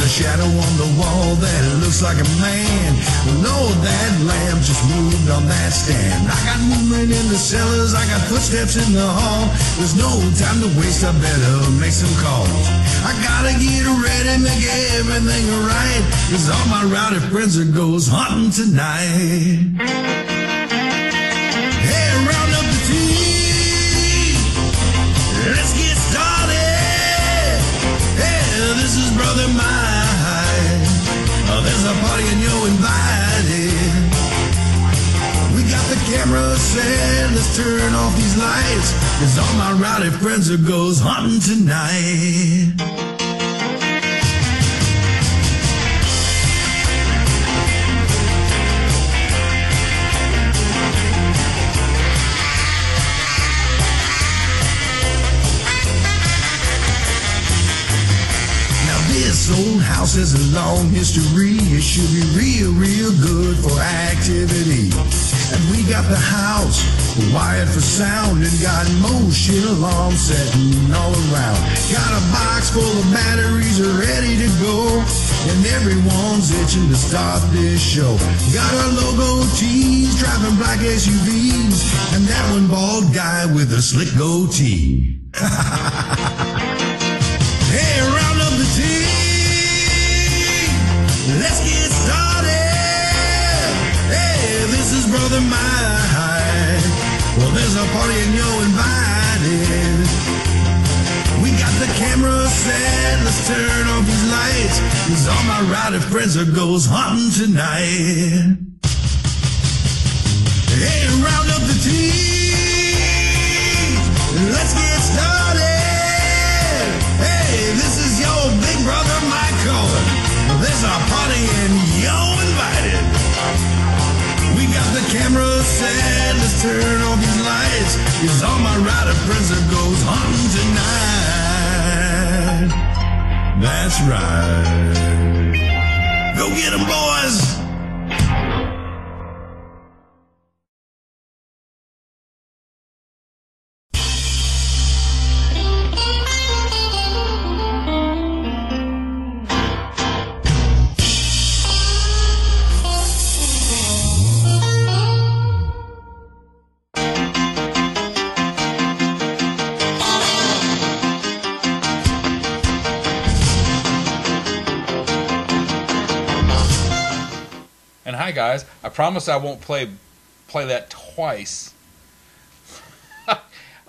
shadow on the wall that looks like a man. Lord, that lamp just moved on that stand. I got movement in the cellars, I got footsteps in the hall. There's no time to waste, I better make some calls. I gotta get ready, make everything right, 'cause all my rowdy friends are goes hunting tonight. Hey, round up the team, let's get started. Hey, this is Brother Mike. There's a party and you're invited. We got the camera set, let's turn off these lights, 'cause all my rowdy friends are goes hunting tonight. This old house has a long history. It should be real, real good for activity. And we got the house wired for sound and got motion alarms setting all around. Got a box full of batteries ready to go, and everyone's itching to start this show. Got our logo tees, driving black SUVs, and that one bald guy with a slick goatee. Hey, round up the team, let's get started. Hey, this is Brother Mike. Well, there's a party and you're invited. We got the camera set, let's turn off these lights, 'cause all my rowdy friends are goes hunting tonight. Hey, round up the team, let's get started. Hey, this is your big brother Mike calling. There's a party and you're invited. We got the camera set, let's turn off these lights, 'cause all my rowdy friends are goes hunting tonight. That's right. Go get 'em, boys. Hi guys, I promise I won't play that twice.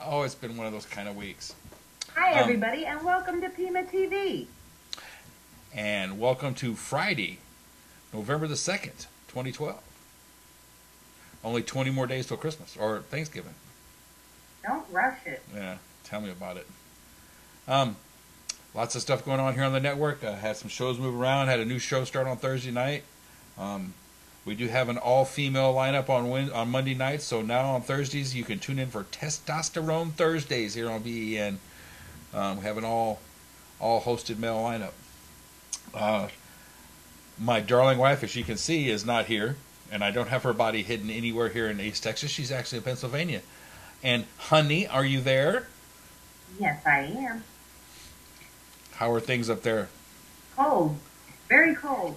Oh, it's been one of those kind of weeks. Hi everybody, and welcome to PEMA TV. And welcome to Friday, November the 2nd, 2012. Only 20 more days till Christmas, or Thanksgiving. Don't rush it. Yeah, tell me about it. Lots of stuff going on here on the network. I had some shows move around, had a new show start on Thursday night. We do have an all-female lineup on Monday nights, so now on Thursdays you can tune in for Testosterone Thursdays here on BEN. We have an all-hosted male lineup. My darling wife, as you can see, is not here, and I don't have her body hidden anywhere here in East Texas. She's actually in Pennsylvania. And, honey, are you there? Yes, I am. How are things up there? Cold. Very cold.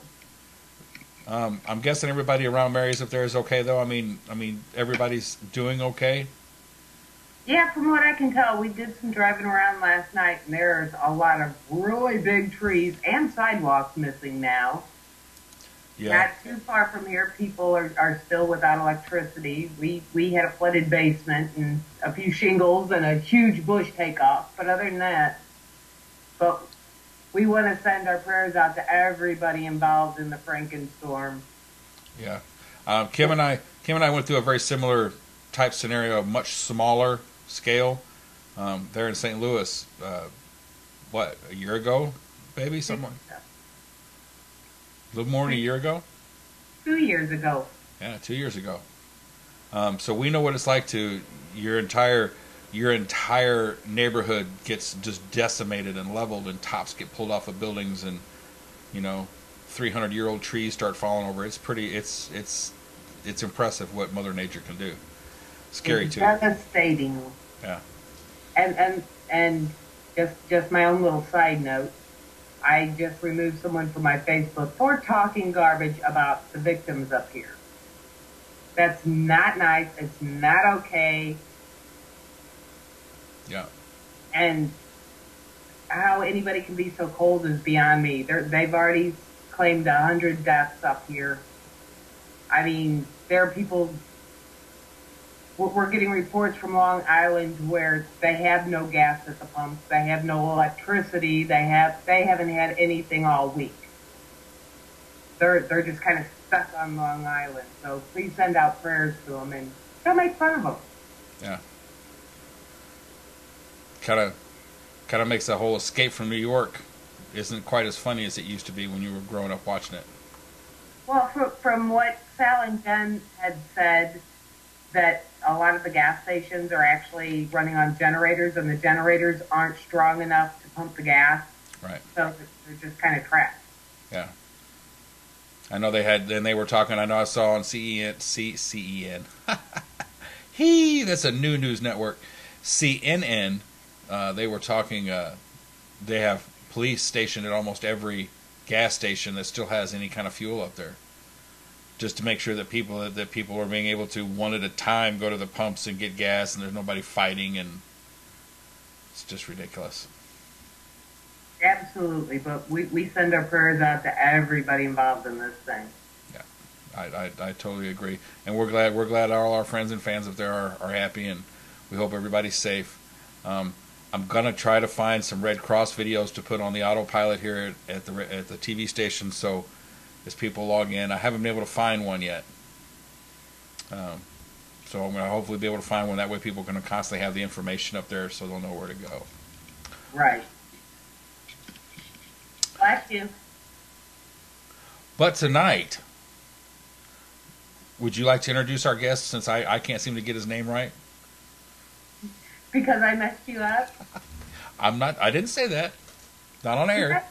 I'm guessing everybody around Mary's up there is okay, though. I mean, everybody's doing okay. Yeah, from what I can tell, we did some driving around last night, and there's a lot of really big trees and sidewalks missing now. Yeah. Not too far from here, people are still without electricity. We had a flooded basement and a few shingles and a huge bush takeoff. But other than that, we want to send our prayers out to everybody involved in the Frankenstorm. Yeah, Kim and I went through a very similar type scenario, a much smaller scale. There in St. Louis, a year ago, baby, somewhere. A little more than a year ago. 2 years ago. Yeah, 2 years ago. So we know what it's like to your entire neighborhood gets just decimated and leveled, and tops get pulled off of buildings, and 300-year-old trees start falling over. It's pretty. It's impressive what Mother Nature can do. Scary too. Devastating. Yeah. And just my own little side note. I just removed someone from my Facebook for talking garbage about the victims up here. That's not nice. It's not okay. Yeah. And how anybody can be so cold is beyond me. They've already claimed 100 deaths up here. I mean, there are people. We're getting reports from Long Island where they have no gas at the pumps, they have no electricity, they haven't had anything all week. They're just kind of stuck on Long Island. So please send out prayers to them and don't make fun of them. Yeah. Kind of makes the whole Escape from New York isn't quite as funny as it used to be when you were growing up watching it. Well, from what Sal and Jen had said, that a lot of the gas stations are actually running on generators, and the generators aren't strong enough to pump the gas. Right. So they're just kind of trapped. Yeah. I know they were talking, I know I saw on CEN. That's a new news network. CNN, they were talking, they have police stationed at almost every gas station that still has any kind of fuel up there, just to make sure that people are being able to one at a time go to the pumps and get gas, and there's nobody fighting, and it's just ridiculous. Absolutely, but we send our prayers out to everybody involved in this thing. Yeah, I totally agree, and we're glad all our friends and fans up there are happy, and we hope everybody's safe. I'm gonna try to find some Red Cross videos to put on the autopilot here at the TV station, so as people log in, I haven't been able to find one yet. So I'm gonna hopefully be able to find one. That way, people are gonna constantly have the information up there, so they'll know where to go. Right. Bless you. But tonight, would you like to introduce our guest, since I can't seem to get his name right? Because I messed you up? I didn't say that. Not on air.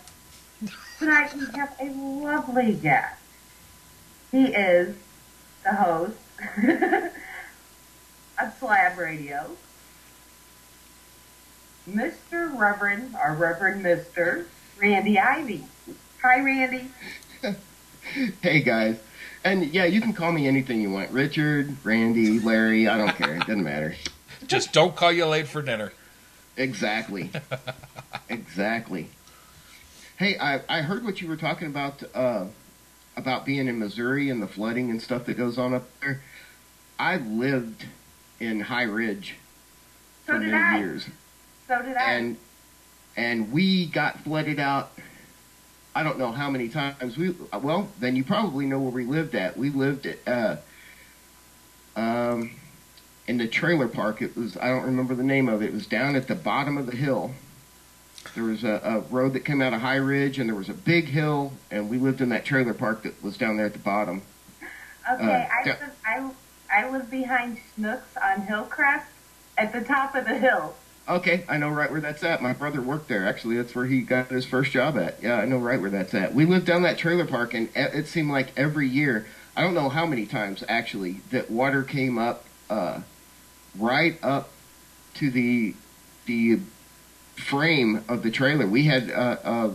Tonight we have a lovely guest. He is the host of Slab Radio, Mr. Reverend, or Reverend Mr. Randy Ivy. Hi, Randy. Hey, guys. And, yeah, you can call me anything you want. Richard, Randy, Larry, I don't care. It doesn't matter. Just don't call you late for dinner. Exactly. Exactly. Hey, I heard what you were talking about being in Missouri and the flooding and stuff that goes on up there. I lived in High Ridge for many years. So did I. And we got flooded out, I don't know how many times. Well, then you probably know where we lived at. We lived at in the trailer park. It was, I don't remember the name of it. It was down at the bottom of the hill. There was a road that came out of High Ridge, and there was a big hill, and we lived in that trailer park that was down there at the bottom. Okay, I live behind Schnucks on Hillcrest at the top of the hill. Okay, I know right where that's at. My brother worked there. Actually, that's where he got his first job at. Yeah, I know right where that's at. We lived down that trailer park, and it seemed like every year, I don't know how many times, actually, that water came up right up to the frame of the trailer. We had a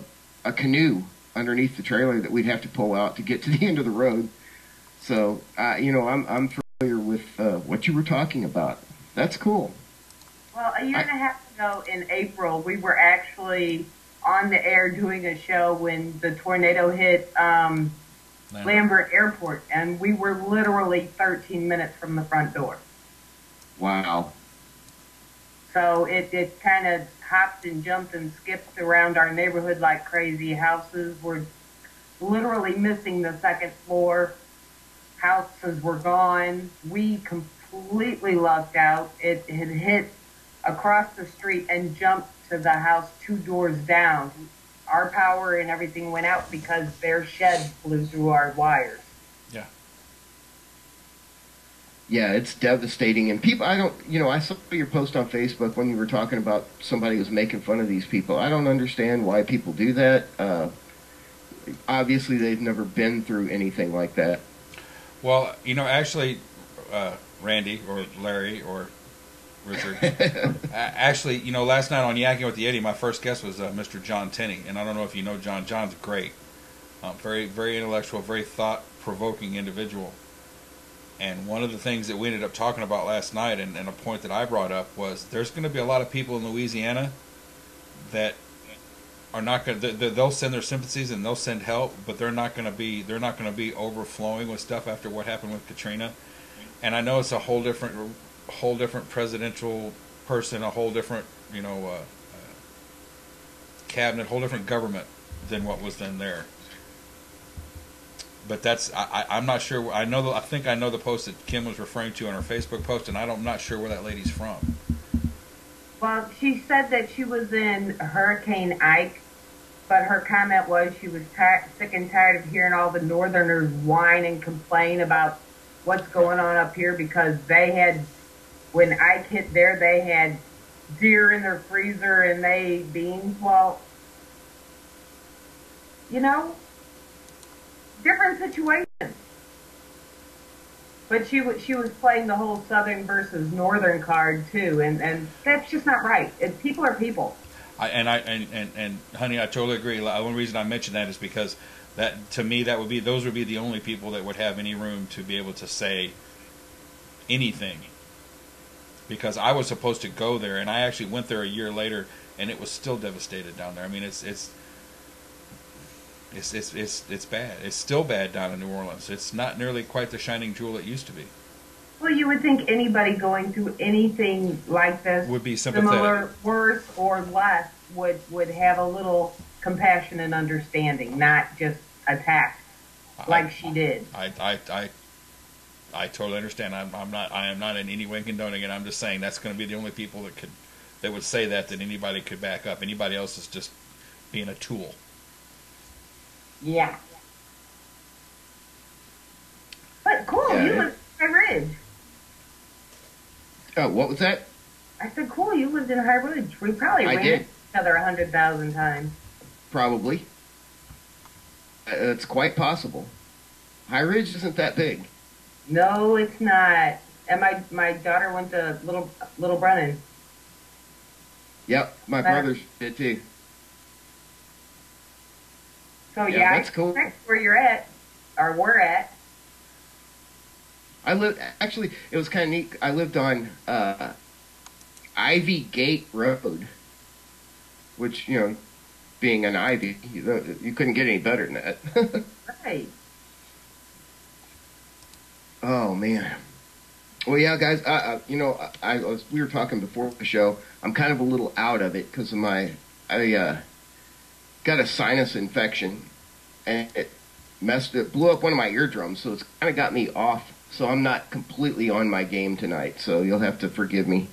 canoe underneath the trailer that we'd have to pull out to get to the end of the road. So, I'm familiar with what you were talking about. That's cool. Well, a year and a half ago in April, we were actually on the air doing a show when the tornado hit Lambert Airport, and we were literally 13 minutes from the front door. Wow. So it kind of hopped and jumped and skipped around our neighborhood like crazy. Houses were literally missing the second floor. Houses were gone. We completely lucked out. It had hit across the street and jumped to the house 2 doors down. Our power and everything went out because their shed flew through our wires. Yeah. Yeah, it's devastating. And people, I saw your post on Facebook when you were talking about somebody was making fun of these people. I don't understand why people do that. Obviously, they've never been through anything like that. Well, actually, Randy or Larry or Actually, you know, last night on Yakking with the Yeti, my first guest was Mr. John Tenney, and I don't know if you know John. John's great, very, very intellectual, very thought-provoking individual. And one of the things that we ended up talking about last night, and a point that I brought up, was there's going to be a lot of people in Louisiana that are not going to. They'll send their sympathies and they'll send help, but they're not going to be overflowing with stuff after what happened with Katrina. And I know it's a whole different presidential person, a whole different cabinet, whole different government than what was then there. But that's I'm not sure. I think I know the post that Kim was referring to on her Facebook post, and I'm not sure where that lady's from. Well, she said that she was in Hurricane Ike, but her comment was she was sick and tired of hearing all the Northerners whine and complain about what's going on up here because they had, when Ike hit there, they had deer in their freezer and they ate beans. Well, you know, different situations. But she was playing the whole Southern versus Northern card too, and that's just not right. People are people. And honey, I totally agree. The only reason I mentioned that is because that, to me, those would be the only people that would have any room to be able to say anything. Because I was supposed to go there, and I actually went there a year later, and it was still devastated down there. I mean, it's bad. It's still bad down in New Orleans. It's not nearly quite the shining jewel it used to be. Well, you would think anybody going through anything like this, would be sympathetic. Similar, worse or less, would have a little compassion and understanding, not just attack like she did. I totally understand. I am not in any way condoning it. I'm just saying that's going to be the only people that would say that anybody could back up. Anybody else is just being a tool. Yeah. But cool, you lived in High Ridge. Oh, what was that? I said, cool, you lived in High Ridge. We probably ran into each other 100,000 times. Probably. It's quite possible. High Ridge isn't that big. No, it's not. And my daughter went to Little Brennan. Yep, my brothers did too. So yeah, that's cool. Where you're at, or we're at. Actually, it was kind of neat. I lived on Ivy Gate Road, which, you know, being an Ivy, you couldn't get any better than that. Right. Oh man. Well, yeah, guys. We were talking before the show. I'm kind of a little out of it because of I got a sinus infection, and it blew up one of my eardrums, so it's kind of got me off. So I'm not completely on my game tonight. So you'll have to forgive me.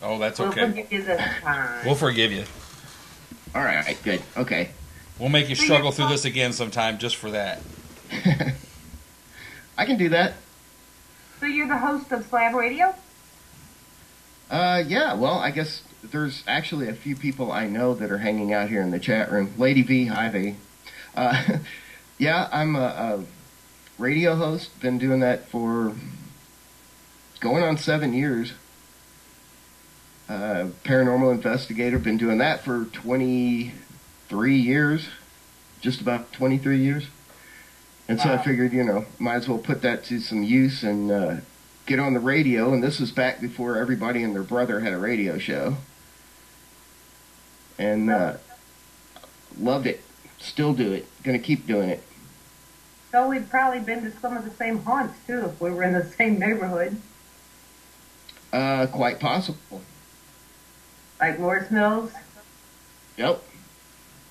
Oh, that's okay. We'll forgive you this time. We'll forgive you. All right, good. Okay. We'll make you struggle through this again sometime just for that. I can do that. So you're the host of Slab Radio? Yeah, well, I guess there's actually a few people I know that are hanging out here in the chat room. Lady V, hi V. Yeah, I'm a radio host. Been doing that for going on 7 years. Paranormal investigator. Been doing that for 23 years. Just about 23 years. And so I figured, might as well put that to some use and get on the radio. And this was back before everybody and their brother had a radio show. And loved it. Still do it. Gonna keep doing it. So we've probably been to some of the same haunts, too, if we were in the same neighborhood. Quite possible. Like Morris Mills? Yep.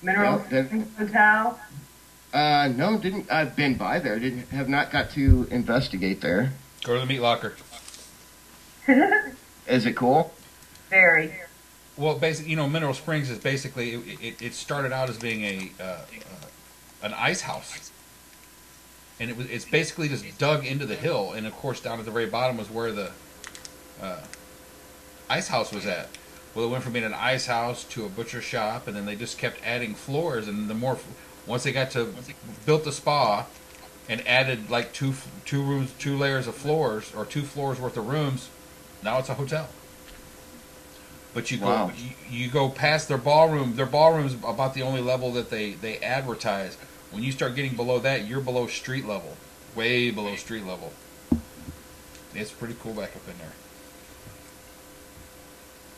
Mineral Springs Hotel? No, didn't. I've been by there. Have not got to investigate there. Go to the meat locker. Is it cool? Very. Well, basically, Mineral Springs is basically it started out as being an ice house, and it's basically just dug into the hill, and of course down at the very bottom was where the ice house was at. Well, it went from being an ice house to a butcher shop, and then they just kept adding floors, and once they built the spa, and added like two rooms, 2 layers of floors, or 2 floors worth of rooms. Now it's a hotel. But you Wow. go you go past their ballroom. Their ballroom's about the only level that they advertise. When you start getting below that, you're below street level, way below street level. It's pretty cool back up in there.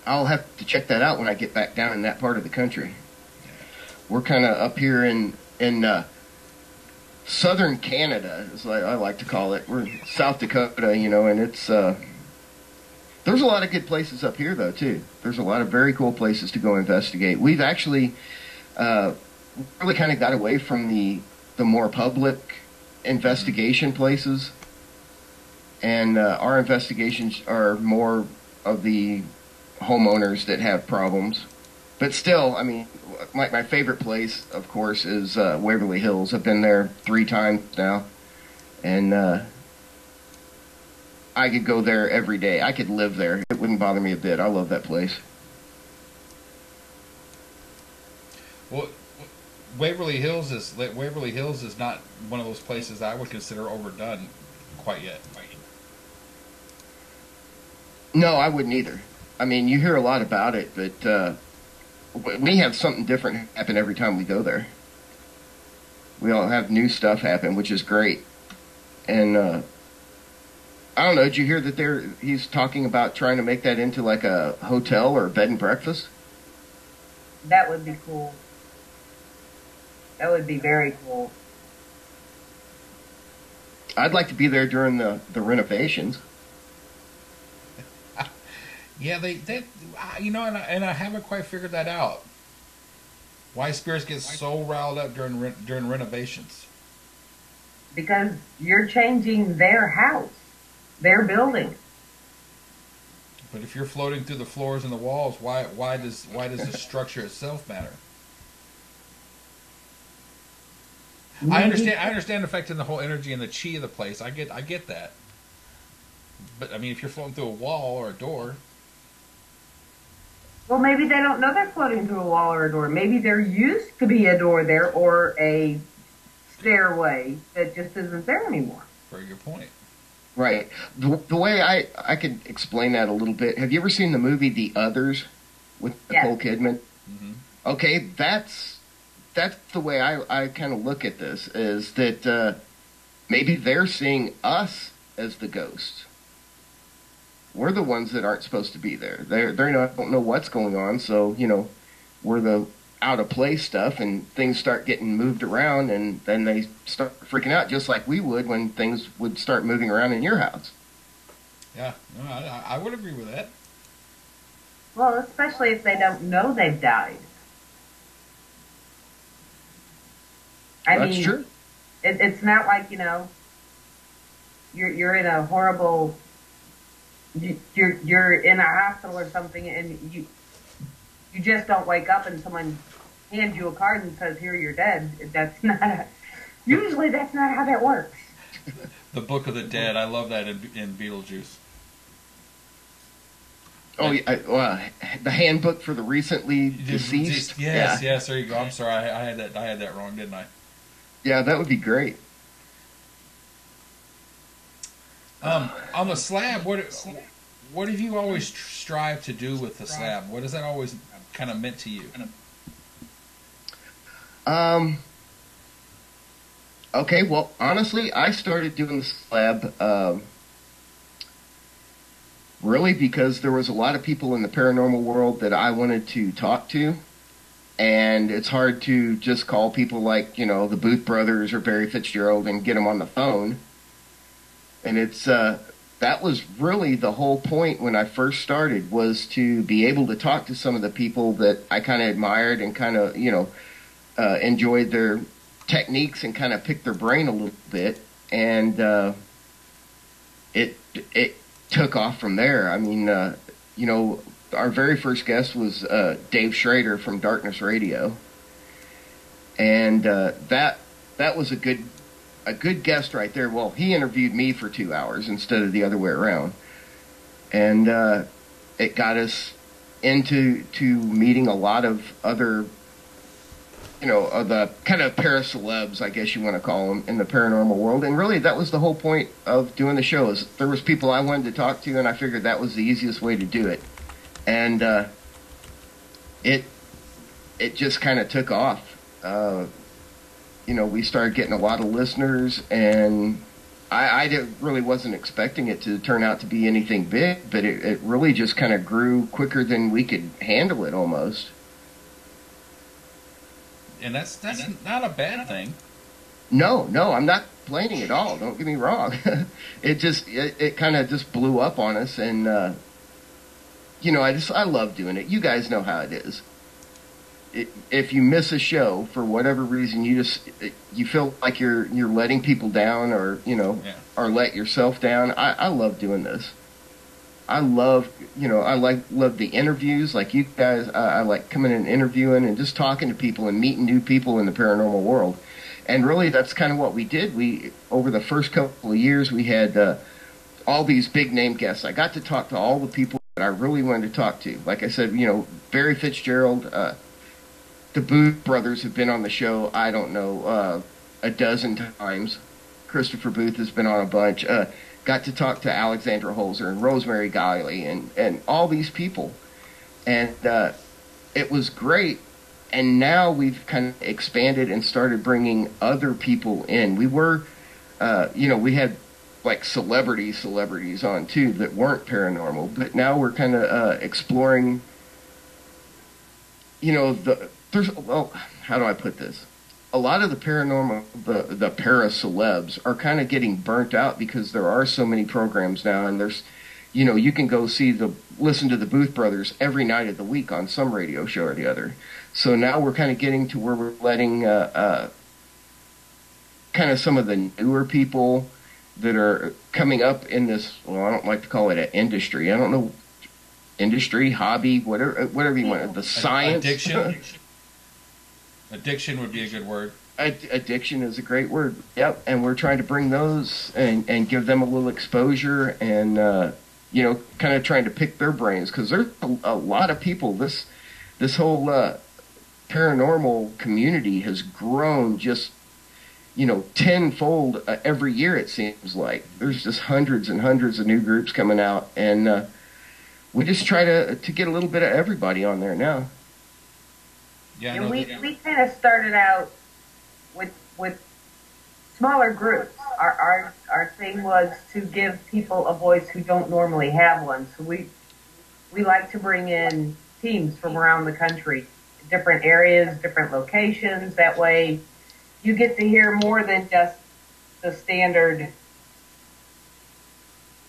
I'll have to check that out when I get back down in that part of the country. We're kind of up here in southern Canada, as I like to call it. We're South Dakota, you know, and it's there's a lot of good places up here, though, too. There's a lot of very cool places to go investigate. We've actually really kind of got away from the more public investigation places, and our investigations are more of the homeowners that have problems. But still, I mean, my favorite place, of course, is Waverly Hills. I've been there 3 times now, and I could go there every day. I could live there. It wouldn't bother me a bit. I love that place. Well, Waverly Hills is not one of those places I would consider overdone quite yet. No, I wouldn't either. I mean, you hear a lot about it, but we have something different happen every time we go there. We all have new stuff happen, which is great. And I don't know, did you hear that he's talking about trying to make that into like a hotel or a bed and breakfast? That would be cool. That would be very cool. I'd like to be there during the renovations. Yeah, they you know, and I haven't quite figured that out. Why spirits get so riled up during renovations? Because you're changing their house, their building. But if you're floating through the floors and the walls, why does the structure itself matter? I understand affecting the whole energy and the chi of the place. I get that. But I mean, if you're floating through a wall or a door. Well, maybe they don't know they're floating through a wall or a door. Maybe there used to be a door there or a stairway that just isn't there anymore. Very good point. Right. The way I could explain that a little bit. Have you ever seen the movie The Others with Nicole Kidman? Mm-hmm. Okay, that's the way I kind of look at this, is that maybe they're seeing us as the ghosts. We're the ones that aren't supposed to be there. They don't know what's going on, so, you know, we're the out of place stuff, and things start getting moved around, and then they start freaking out just like we would when things would start moving around in your house. Yeah, no, I would agree with that. Well, especially if they don't know they've died. That's true. It's not like, you know, you're in a horrible, you're in a hospital or something, and you just don't wake up and someone hands you a card and says, "Here, you're dead." Usually that's not how that works. The Book of the Dead. I love that in Beetlejuice. Oh, yeah, the handbook for the recently deceased. Yes, there you go. I'm sorry, I had that wrong, didn't I? Yeah, that would be great. On the slab, what have you always strived to do with the slab? What has that always kind of meant to you? Okay, well, honestly, I started doing the slab really because there was a lot of people in the paranormal world that I wanted to talk to, and it's hard to just call people like, you know, the Booth Brothers or Barry Fitzgerald and get them on the phone. And it's that was really the whole point when I first started, was to be able to talk to some of the people that I kind of admired and kind of, you know, enjoyed their techniques and kind of pick their brain a little bit. And it took off from there. I mean, you know, our very first guest was Dave Schrader from Darkness Radio. And that was a good guest right there. Well, he interviewed me for 2 hours instead of the other way around. And it got us into meeting a lot of other the kind of paracelebs, I guess you want to call them, in the paranormal world. And really, that was the whole point of doing the show. Is there was people I wanted to talk to, and I figured that was the easiest way to do it. And it just kind of took off. We started getting a lot of listeners, and I really wasn't expecting it to turn out to be anything big, but it really just kind of grew quicker than we could handle it almost. And that's not a bad thing. No, I'm not complaining at all. Don't get me wrong. It kind of just blew up on us, and I love doing it. You guys know how it is. If you miss a show for whatever reason, you feel like you're letting people down, or or let yourself down. I love doing this. I love the interviews, like you guys. I like coming and interviewing and just talking to people and meeting new people in the paranormal world. And really, that's kind of what we did. Over the first couple of years, we had all these big name guests. I got to talk to all the people that I really wanted to talk to. Like I said, Barry Fitzgerald, the Booth brothers have been on the show, I don't know, a dozen times. Christopher Booth has been on a bunch. Got to talk to Alexandra Holzer and Rosemary Guiley and all these people. And it was great. And now we've kind of expanded and started bringing other people in. We were, we had like celebrities on too that weren't paranormal. But now we're kind of exploring, how do I put this? A lot of the paranormal, the para-celebs are kind of getting burnt out because there are so many programs now, and there's, you can go listen to the Booth Brothers every night of the week on some radio show or the other. So now we're kind of getting to where we're letting kind of some of the newer people that are coming up in this, well, I don't like to call it an industry. I don't know, industry, hobby, whatever you want, the science. Addiction would be a good word. Addiction is a great word. Yep, and we're trying to bring those and give them a little exposure and, kind of trying to pick their brains, because there's a lot of people. This whole paranormal community has grown just, tenfold every year, it seems like. There's just hundreds and hundreds of new groups coming out, and we just try to get a little bit of everybody on there now. Yeah, and we kind of started out with smaller groups. Our thing was to give people a voice who don't normally have one. So we like to bring in teams from around the country, different areas, different locations. That way you get to hear more than just the standard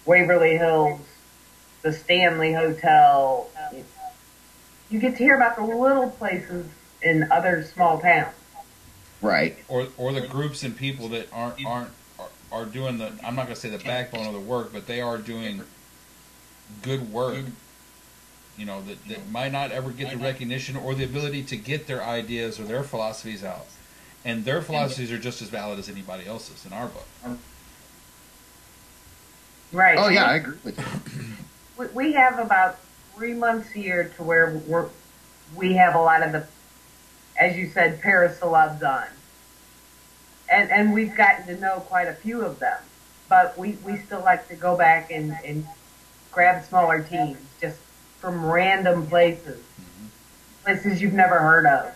Waverly Hills, the Stanley Hotel. You get to hear about the little places in other small towns. Right. Or the groups and people that are doing the, I'm not going to say the backbone of the work, but they are doing good work. That might not ever get the recognition or the ability to get their ideas or their philosophies out. And their philosophies are just as valid as anybody else's in our book. Right. Oh, yeah, I agree with you. We have about 3 months a year to where we have a lot of the, as you said, para-celebs on. And we've gotten to know quite a few of them. But we still like to go back and grab smaller teams just from random places. Places you've never heard of,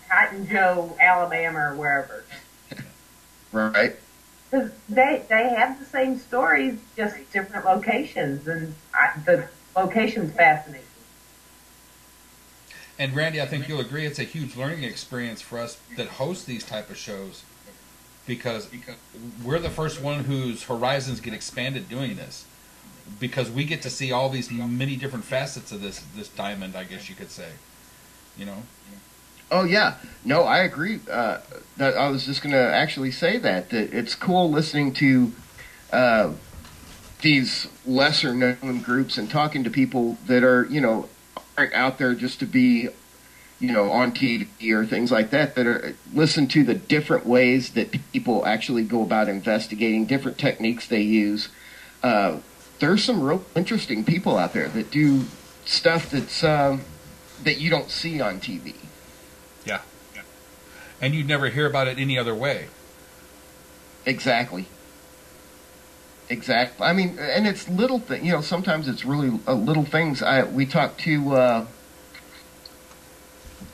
Cotton Joe, Alabama, or wherever. Right. Because they have the same stories, just different locations, and the location's fascinating. And Randy, I think you'll agree it's a huge learning experience for us that host these type of shows, because we're the first one whose horizons get expanded doing this, because we get to see all these many different facets of this diamond, I guess you could say. Oh, yeah. No, I agree. That I was just going to actually say that it's cool listening to these lesser-known groups and talking to people that are, aren't out there just to be, on TV or things like that are listen to the different ways that people actually go about investigating, different techniques they use. There's some real interesting people out there that do stuff that's that you don't see on TV. Yeah. And you'd never hear about it any other way. Exactly. Exactly. I mean, and it's little things. You know, sometimes it's really little things. We talked to.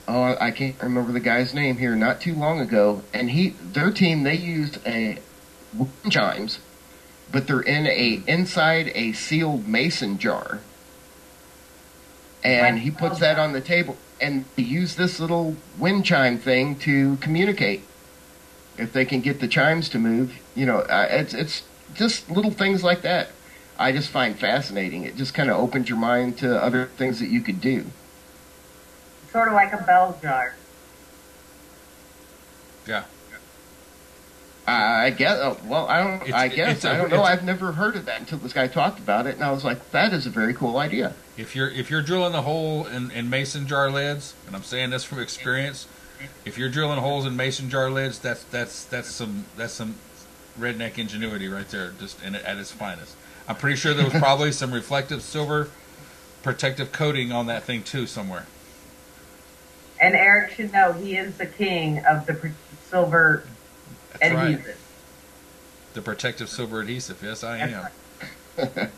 I can't remember the guy's name here. Not too long ago, and their team, they used wind chimes, but they're inside a sealed mason jar. And he puts that on the table, and they use this little wind chime thing to communicate. If they can get the chimes to move, you know, it's just little things like that. I just find fascinating. It just kind of opens your mind to other things that you could do. Sort of like a bell jar. Yeah. I guess. Well, I don't. I guess I don't know. I've never heard of that until this guy talked about it, and I was like, "That is a very cool idea." If you're drilling a hole in mason jar lids, and I'm saying this from experience, if you're drilling holes in mason jar lids, that's some redneck ingenuity right there, just at its finest. I'm pretty sure there was probably some reflective silver protective coating on that thing too somewhere. And Eric should know he is the king of the silver adhesive. Right. The protective silver adhesive. Yes, I am. Right.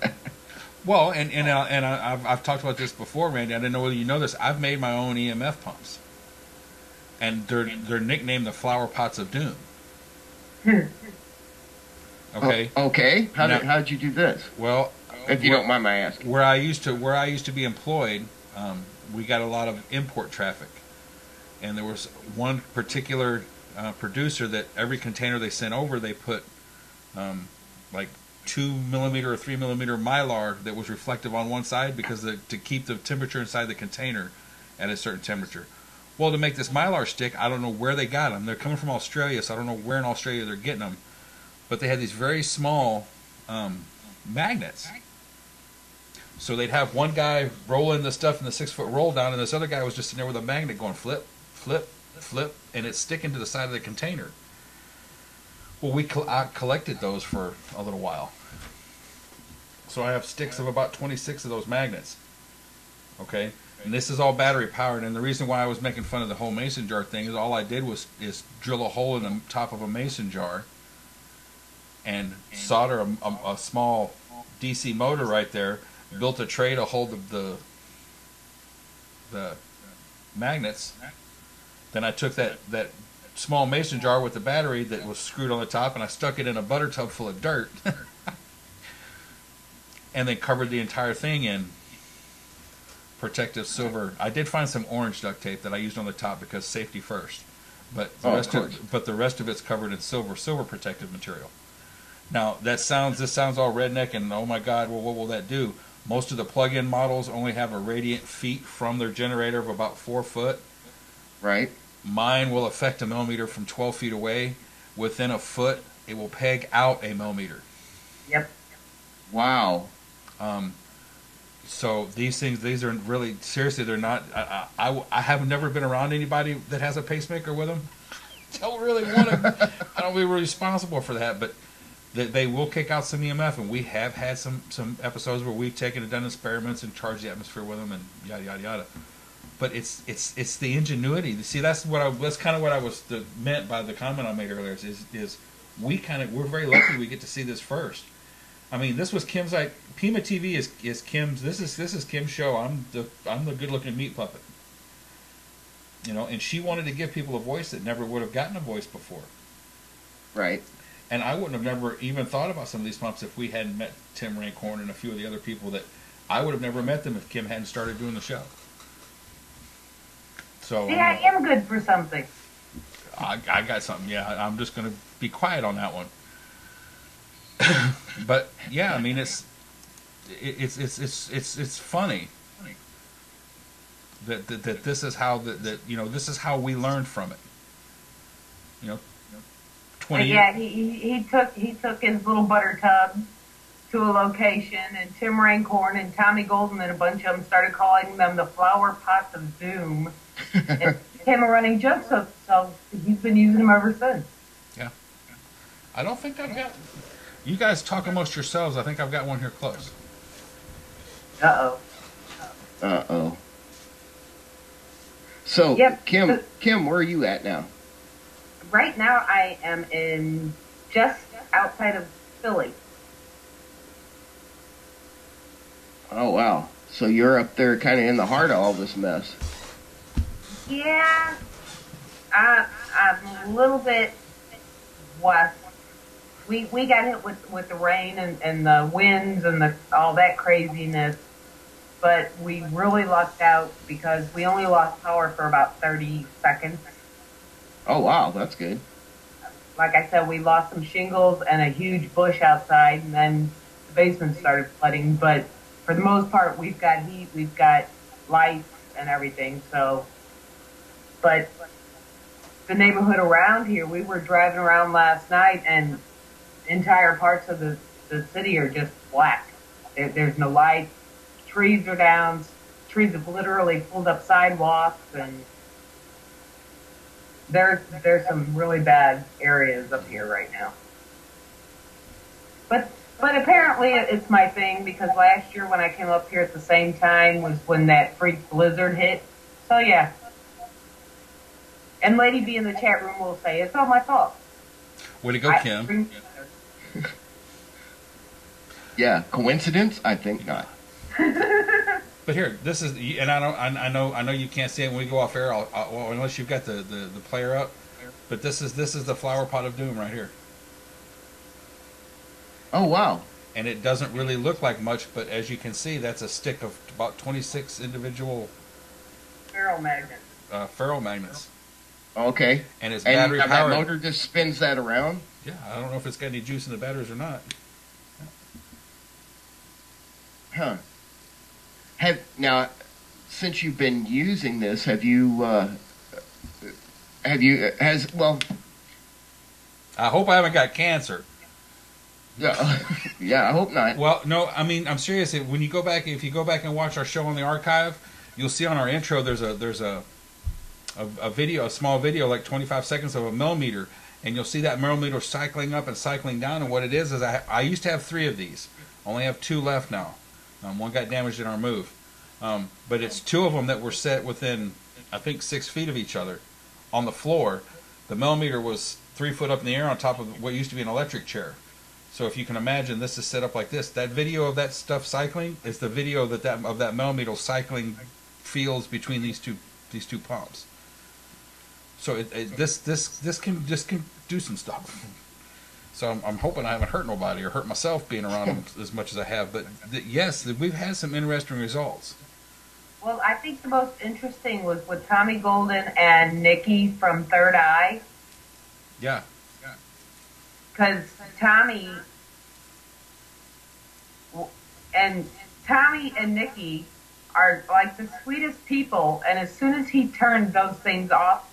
Well, and I've talked about this before, Randy. I didn't know whether you know this. I've made my own EMF pumps, and they're nicknamed the Flower Pots of Doom. Okay. Okay. How did you do this? Well, if you don't mind my asking, where I used to be employed, we got a lot of import traffic, and there was one particular producer that every container they sent over, they put like 2mm or 3mm Mylar that was reflective on one side because to keep the temperature inside the container at a certain temperature. Well, to make this Mylar stick, I don't know where they got them. They're coming from Australia, so I don't know where in Australia they're getting them. But they had these very small magnets. So they'd have one guy rolling the stuff in the 6-foot roll down, and this other guy was just sitting there with a magnet going flip, flip, flip, and it's sticking to the side of the container. Well, I collected those for a little while. So I have sticks of about 26 of those magnets. Okay? And this is all battery powered, and the reason why I was making fun of the whole mason jar thing is all I did is drill a hole in the top of a mason jar and solder a small DC motor right there, built a tray to hold the magnets. Then I took that small mason jar with the battery that was screwed on the top, and I stuck it in a butter tub full of dirt and then covered the entire thing in protective silver. I did find some orange duct tape that I used on the top because safety first, but the rest of it's covered in silver protective material. Now this sounds all redneck, and oh my God, well, what will that do? Most of the plug-in models only have a radiant feet from their generator of about 4 foot. Right. Mine will affect a millimeter from 12 feet away. Within a foot, it will peg out a millimeter. Yep. Wow. So these are really, seriously, they're not, I have never been around anybody that has a pacemaker with them. Don't really want to, I don't be responsible for that, but they will kick out some EMF, and we have had some episodes where we've taken and done experiments and charged the atmosphere with them and yada yada yada. But it's the ingenuity. See, that's kind of what I was meant by the comment I made earlier. Is we're very lucky we get to see this first. I mean, this was Kim's PEMA TV is Kim's. This is Kim's show. I'm the good looking meat puppet. You know, and she wanted to give people a voice that never would have gotten a voice before. Right. And I wouldn't have never even thought about some of these pumps if we hadn't met Tim Rancorn and a few of the other people that I would have never met them if Kim hadn't started doing the show. So yeah, I am good for something. I got something. Yeah, I'm just going to be quiet on that one. But yeah, I mean it's funny that this is how this is how we learned from it. You know. 20 yeah, he took his little butter tub to a location, and Tim Rancorn and Tommy Golden and a bunch of them started calling them the Flower Pots of Doom. It became a running joke, so he's been using them ever since. Yeah. I don't think I've got... You guys talk amongst yourselves. I think I've got one here close. Uh-oh. So, yep. Kim, where are you at now? right now I am in just outside of Philly. Oh, wow. So you're up there kind of in the heart of all this mess. Yeah, I'm a little bit west. We got hit with the rain and the winds and all that craziness, but we really lucked out because we only lost power for about 30 seconds. Oh, wow. That's good. Like I said, we lost some shingles and a huge bush outside, and then the basement started flooding. But for the most part, we've got heat, we've got lights and everything. So, but the neighborhood around here, we were driving around last night, and entire parts of the city are just black. There's no lights. Trees are down. Trees have literally pulled up sidewalks, and there's some really bad areas up here right now. But apparently it's my thing, because last year when I came up here at the same time was when that freak blizzard hit. So yeah. And Lady B in the chat room will say it's all my fault. Way to go, Kim. Yeah, coincidence? I think not. But here, this is, and I know you can't see it when we go off air. Well, unless you've got the player up. But this is the flower pot of doom right here. Oh, wow. And it doesn't really look like much, but as you can see, that's a stick of about 26 individual ferromagnets. Okay. And it's battery powered. And that motor just spins that around? Yeah, I don't know if it's got any juice in the batteries or not. Huh. Since you've been using this, I hope I haven't got cancer. Yeah, yeah, I hope not. Well, no, I mean, I'm serious. When you go back, if you go back and watch our show on the archive, you'll see on our intro there's a video, a small video, like 25 seconds of a millimeter, and you'll see that millimeter cycling up and cycling down. And what it is I used to have 3 of these. Only have 2 left now. One got damaged in our move. But it's 2 of them that were set within, I think, 6 feet of each other on the floor. The millimeter was 3 foot up in the air on top of what used to be an electric chair. So if you can imagine, this is set up like this. That video of that stuff cycling is the video of that millimeter cycling fields between these two pumps. So this can do some stuff. So I'm hoping I haven't hurt nobody or hurt myself being around them as much as I have. But yes, we've had some interesting results. Well, I think the most interesting was with Tommy Golden and Nikki from Third Eye. Yeah. Because Tommy and Nikki are like the sweetest people, and as soon as he turned those things off,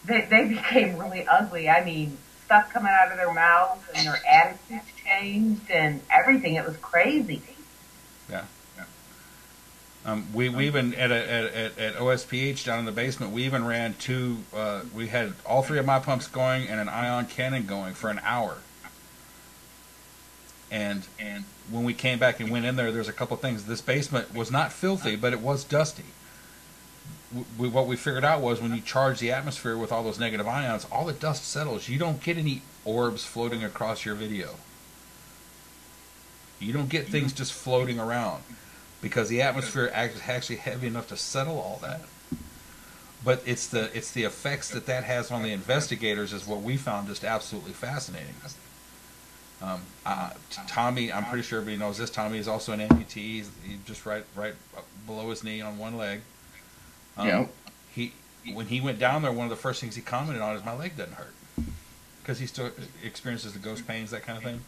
they became really ugly. I mean, stuff coming out of their mouths, and their attitudes changed, and everything. It was crazy. Yeah. We even at OSPH down in the basement, we even ran 2. We had all 3 of my pumps going and an ion cannon going for an hour. And when we came back and went in there's a couple of things. This basement was not filthy, but it was dusty. What we figured out was when you charge the atmosphere with all those negative ions, all the dust settles. You don't get any orbs floating across your video. You don't get things just floating around, because the atmosphere is actually heavy enough to settle all that. But it's the effects that has on the investigators is what we found just absolutely fascinating. Tommy, I'm pretty sure everybody knows this. Tommy is also an amputee. He's just right below his knee on one leg. When he went down there, one of the first things he commented on is my leg doesn't hurt, because he still experiences the ghost pains, that kind of thing.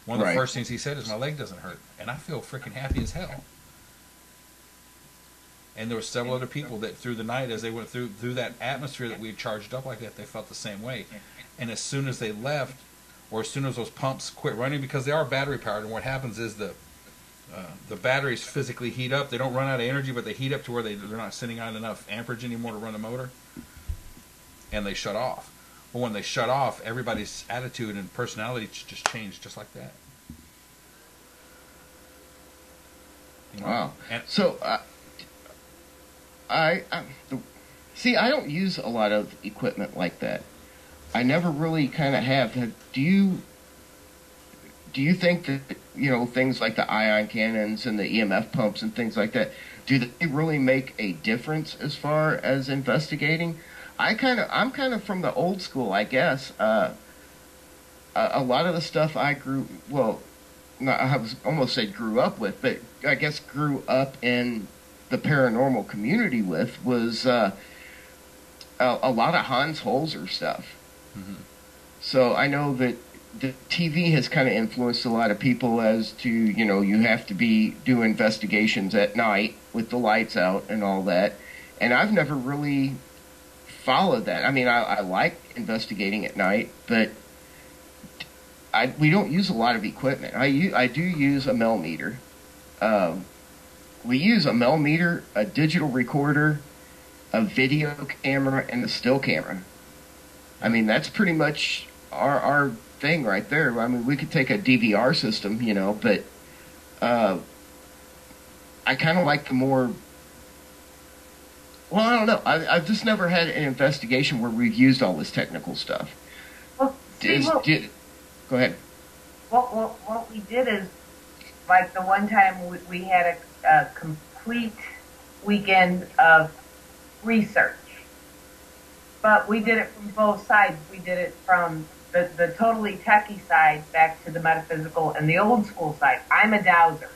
One of the first things he said is my leg doesn't hurt, and I feel freaking happy as hell. And there were several other people that through the night, as they went through that atmosphere that we had charged up like that, they felt the same way. And as soon as they left, or as soon as those pumps quit running, because they are battery powered, and what happens is the batteries physically heat up. They don't run out of energy, but they heat up to where they're not sending out enough amperage anymore to run the motor, and they shut off. But when they shut off, everybody's attitude and personality just changed just like that. You know? Wow. And so See, I don't use a lot of equipment like that. I never really kind of have. Do you think that, things like the ion cannons and the EMF pumps and things like that, do they really make a difference as far as investigating? I'm kind of from the old school, I guess. A lot of the stuff I I was almost said grew up with, but I guess grew up in the paranormal community with was a lot of Hans Holzer stuff. Mm-hmm. So I know that the TV has kind of influenced a lot of people as to, you have to be doing investigations at night with the lights out and all that. And I've never really followed that. I mean, I like investigating at night, but we don't use a lot of equipment. I do use a millimeter. We use a millimeter, a digital recorder, a video camera, and a still camera. I mean, that's pretty much our thing right there. I mean, we could take a DVR system, but I kind of like the more... Well, I don't know. I've just never had an investigation where we've used all this technical stuff. Well, go ahead. What we did is, like the one time we had a complete weekend of research. But we did it from both sides. We did it from the totally techie side back to the metaphysical and the old school side. I'm a dowser.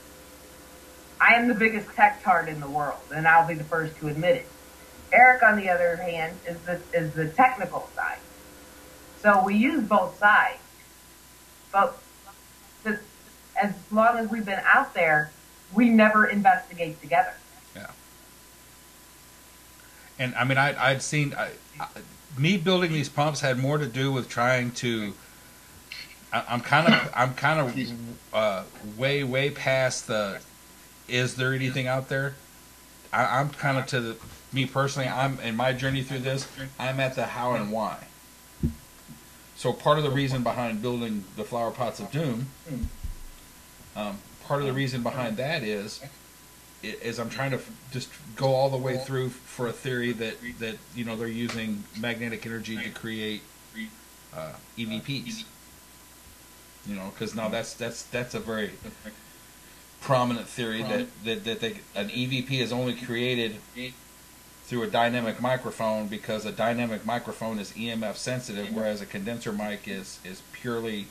I am the biggest tech tart in the world, and I'll be the first to admit it. Eric, on the other hand, is the technical side. So we use both sides. But as long as we've been out there, we never investigate together. Yeah. And I mean, I'd seen me building these pumps had more to do with trying to. I'm kind of way past the. Is there anything out there? I'm kind of me personally. I'm in my journey through this. I'm at the how and why. So part of the reason behind building the Flower Pots of Doom, part of the reason behind that is I'm trying to just go all the way through for a theory that they're using magnetic energy to create EVPs. Because now that's a very prominent theory that an EVP is only created through a dynamic microphone because a dynamic microphone is EMF sensitive, whereas a condenser mic is purely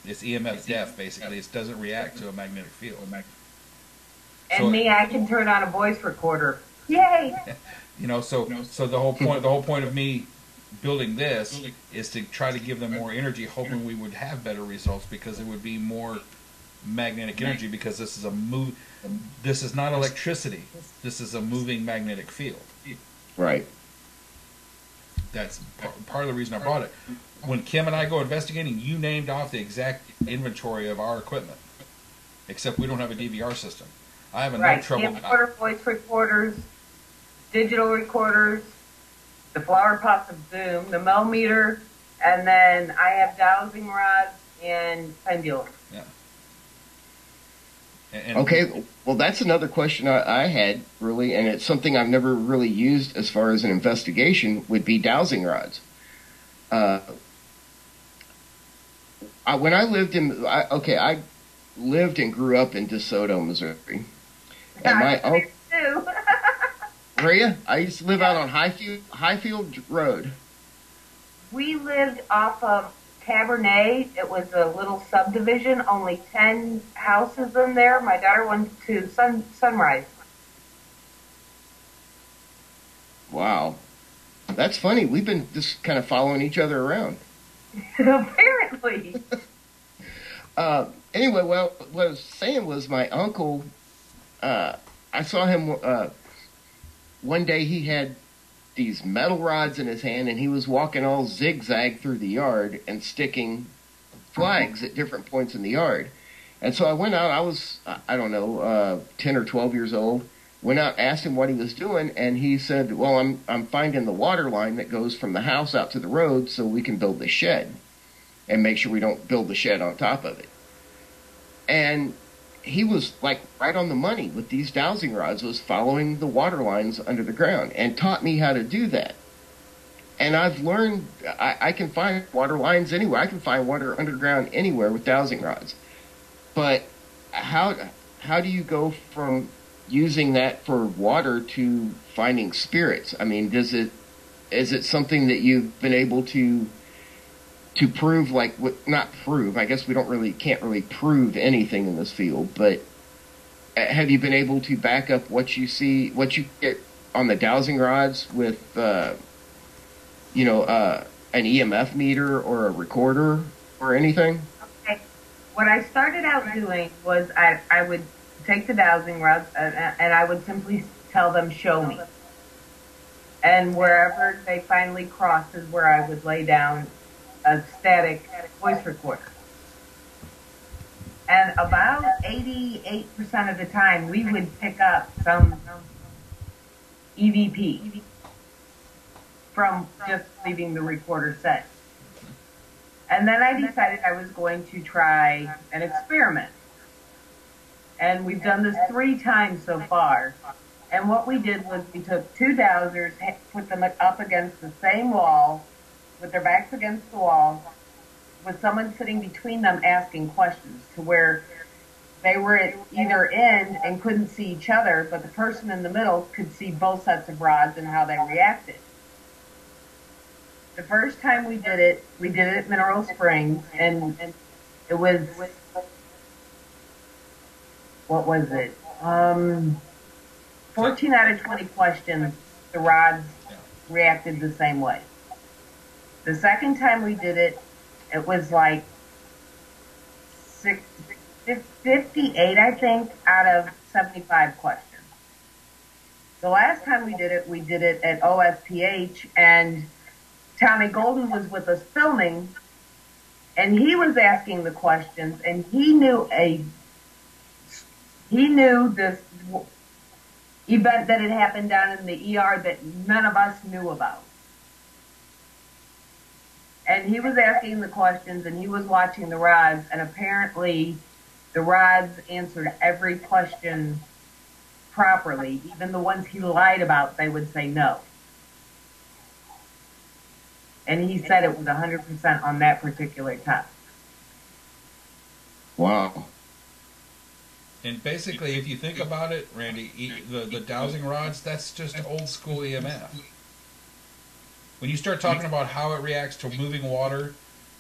it's EMF deaf. Basically, it doesn't react to a magnetic field. And I can turn on a voice recorder. Yay! So the whole point of me building this is to try to give them more energy, hoping we would have better results because it would be more magnetic energy because this is this is not electricity. This is a moving magnetic field. Right. That's part of the reason I brought it. When Kim and I go investigating, you named off the exact inventory of our equipment, except we don't have a DVR system. I have no trouble. Camcorder, voice recorders, digital recorders, the Flower Pots of Doom, the millimeter, and then I have dowsing rods and pendulum. Yeah. Okay, well, that's another question I had, really, and it's something I've never really used as far as an investigation, would be dowsing rods. When I lived I lived and grew up in DeSoto, Missouri. And were you? I used to live out on Highfield Road. We lived off of Cabernet. It was a little subdivision, only 10 houses in there. My daughter went to Sunrise. Wow. That's funny. We've been just kind of following each other around. Apparently. Anyway, well, what I was saying was my uncle, I saw him, one day he had these metal rods in his hand, and he was walking all zigzag through the yard and sticking flags at different points in the yard. And so I went out. I was, 10 or 12 years old. Went out, asked him what he was doing, and he said, well, I'm finding the water line that goes from the house out to the road so we can build the shed and make sure we don't build the shed on top of it. And he was like right on the money with these dowsing rods, was following the water lines under the ground and taught me how to do that. And I've learned I can find water lines anywhere. I can find water underground anywhere with dowsing rods. But how do you go from using that for water to finding spirits? I mean, is it something that you've been able to prove, like, not prove, I guess we can't really prove anything in this field, but have you been able to back up what you see, what you get on the dowsing rods with, an EMF meter or a recorder or anything? Okay. What I started out doing was I would take the dowsing rods and I would simply tell them, show me. And wherever they finally crossed is where I would lay down a static voice recorder. And about 88% of the time, we would pick up some EVP from just leaving the recorder set. And then I decided I was going to try an experiment. And we've done this 3 times so far. And what we did was we took 2 dowsers, put them up against the same wall, with their backs against the wall, with someone sitting between them asking questions, to where they were at either end and couldn't see each other, but the person in the middle could see both sets of rods and how they reacted. The first time we did it at Mineral Springs, and it was, what was it? 14 out of 20 questions, the rods reacted the same way. The second time we did it, it was like 58, I think, out of 75 questions. The last time we did it at OSPH, and Tommy Golden was with us filming, and he was asking the questions, and he knew this event that had happened down in the ER that none of us knew about. And he was asking the questions, and he was watching the rods, and apparently the rods answered every question properly. Even the ones he lied about, they would say no. And he said it was 100% on that particular test. Wow. And basically, if you think about it, Randy, the dowsing rods, that's just old school EMF. When you start talking about how it reacts to moving water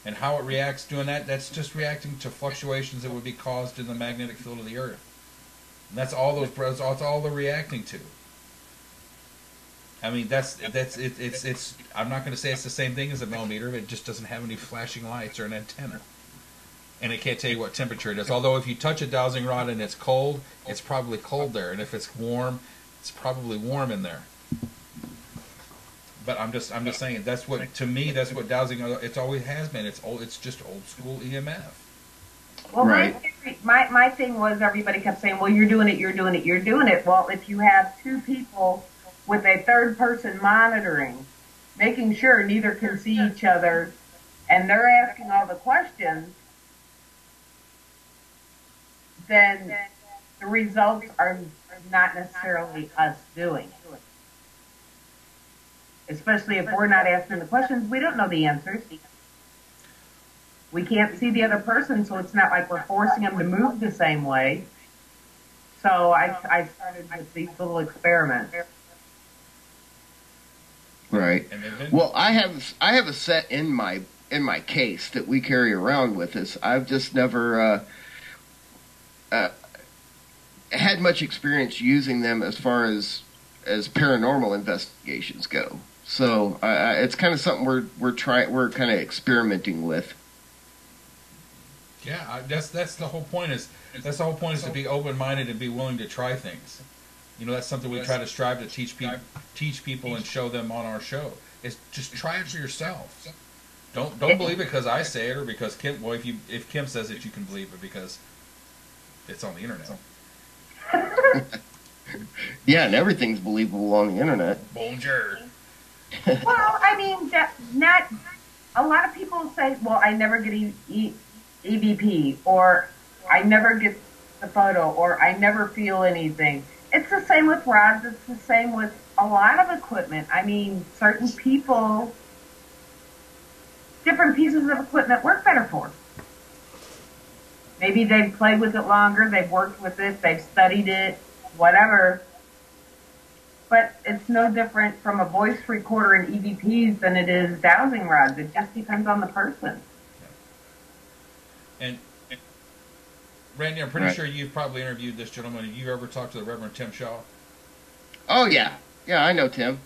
and how it reacts doing that, that's just reacting to fluctuations that would be caused in the magnetic field of the Earth. And that's all they're reacting to. I mean, it's I'm not going to say it's the same thing as a millimeter, but it just doesn't have any flashing lights or an antenna. And it can't tell you what temperature it is. Although if you touch a dowsing rod and it's cold, it's probably cold there. And if it's warm, it's probably warm in there. But I'm just saying, that's what dowsing, it always has been. It's just old school EMF. Well, right. my thing was, everybody kept saying, well, you're doing it. Well, if you have 2 people with a third person monitoring, making sure neither can see each other, and they're asking all the questions, then the results are not necessarily us doing. Especially if we're not asking the questions, we don't know the answers. We can't see the other person, so it's not like we're forcing them to move the same way. So I started with these little experiments. Right. Well, I have a set in my case that we carry around with us. I've just never had much experience using them as far as paranormal investigations go. So it's kind of something we're kind of experimenting with. Yeah, that's the whole point. Is to be open-minded and be willing to try things. You know, that's something we try to strive to teach people and show them on our show. Is just try it for yourself. Don't believe it because I say it or because Kim. Well, if Kim says it, you can believe it because it's on the internet. Yeah, and everything's believable on the internet. Bonjour. Well, I mean, not a lot of people say, well, I never get EVP, or I never get the photo, or I never feel anything. It's the same with rods. It's the same with a lot of equipment. I mean, certain people, different pieces of equipment work better for. Maybe they've played with it longer, they've worked with it, they've studied it, whatever. But it's no different from a voice recorder and EVPs than it is dowsing rods. It just depends on the person. And Randy, I'm pretty sure you've probably interviewed this gentleman. Have you ever talked to the Reverend Tim Shaw? Oh, yeah. Yeah, I know Tim.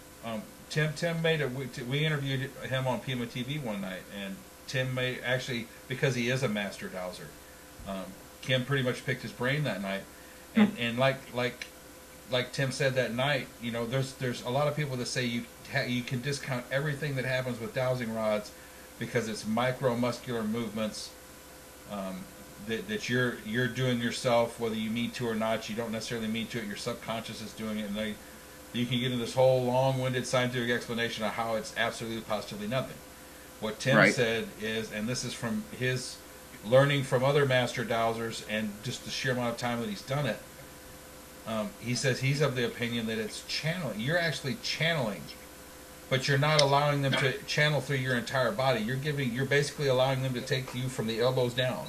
Tim made it. We interviewed him on PEMA TV one night, and Tim made, actually, because he is a master dowser, Kim pretty much picked his brain that night. And like Tim said that night, you know, there's a lot of people that say you can discount everything that happens with dowsing rods because it's micromuscular movements that you're doing yourself, whether you mean to or not. You don't necessarily mean to it. Your subconscious is doing it, and you can get into this whole long-winded scientific explanation of how it's absolutely positively nothing. What Tim said is, and this is from his learning from other master dowsers and just the sheer amount of time that he's done it, he says he's of the opinion that it's channeling. You're actually channeling, but you're not allowing them to channel through your entire body. You're basically allowing them to take you from the elbows down.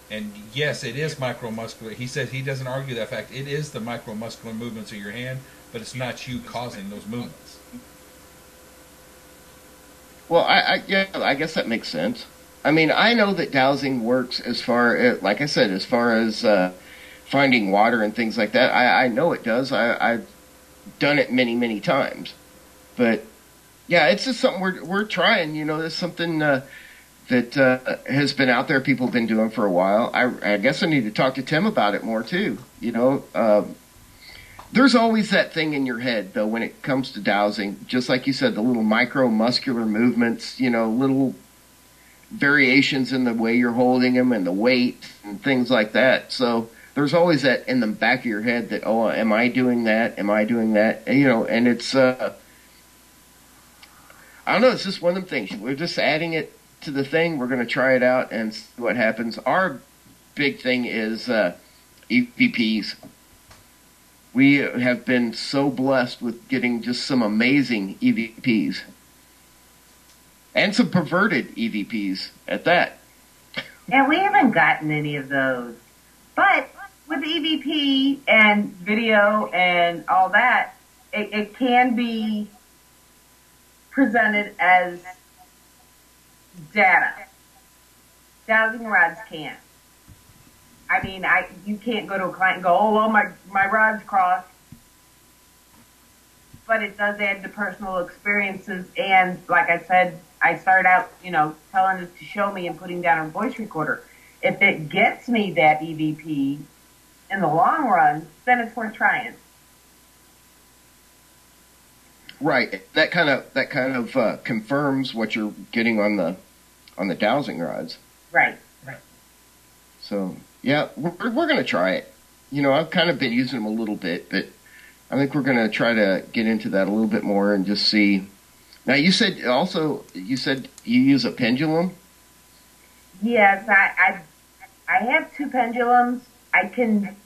And yes, it is micromuscular. He says he doesn't argue that fact. It is the micromuscular movements of your hand, but it's not you causing those movements. Well, I guess that makes sense. I mean, I know that dowsing works as far as, like I said, as far as finding water and things like that. I know it does. I've done it many, many times. But yeah, it's just something we're trying. You know, there's something that has been out there. People have been doing for a while. I guess I need to talk to Tim about it more too. You know, there's always that thing in your head though when it comes to dowsing. Just like you said, the little micromuscular movements. You know, little variations in the way you're holding them and the weight and things like that. So there's always that in the back of your head that, oh, am I doing that? Am I doing that? And, you know, and it's, I don't know, it's just one of them things. We're just adding it to the thing. We're going to try it out and see what happens. Our big thing is EVPs. We have been so blessed with getting just some amazing EVPs. And some perverted EVPs at that. Yeah, we haven't gotten any of those. But with EVP and video and all that, it can be presented as data. Dowsing rods can't. I mean, you can't go to a client and go, oh, well, my rod's crossed. But it does add to personal experiences. And like I said, I started out, you know, telling us to show me and putting down a voice recorder. If it gets me that EVP in the long run, then it's worth trying. Right. That kind of confirms what you're getting on the dowsing rods. Right. So yeah, we're going to try it. You know, I've kind of been using them a little bit, but I think we're going to try to get into that a little bit more and just see. Now, you said you use a pendulum? Yes, I have two pendulums. I can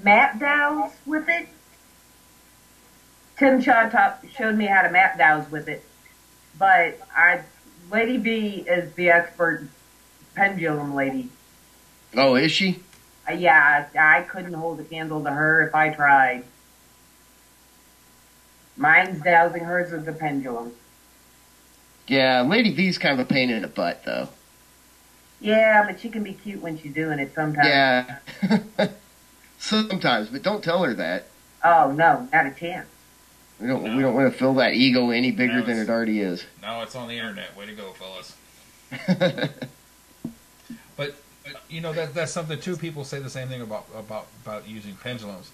map douse with it. Tim Shaw showed me how to map douse with it. But Lady B is the expert pendulum lady. Oh, is she? Yeah, I couldn't hold a candle to her if I tried. Mine's dowsing, hers with the pendulum. Yeah, Lady V's kind of a pain in the butt, though. Yeah, but she can be cute when she's doing it sometimes. Yeah. Sometimes, but don't tell her that. Oh, no, not a chance. We don't want to fill that ego any bigger than it already is. No, it's on the internet. Way to go, fellas. But you know, that's something too. People say the same thing about using pendulums.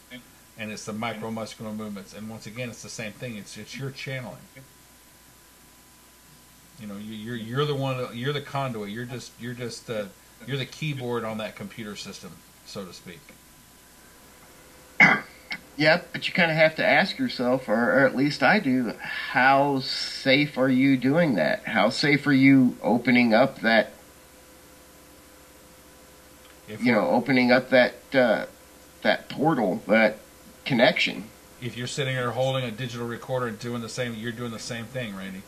And it's the micromuscular movements, and once again, it's the same thing. It's your channeling. You know, you're the one. You're the conduit. You're the keyboard on that computer system, so to speak. Yeah, but you kind of have to ask yourself, or at least I do, how safe are you doing that? How safe are you opening up that? opening up that portal, that connection. If you're sitting there holding a digital recorder and doing the same, you're doing the same thing, Randy.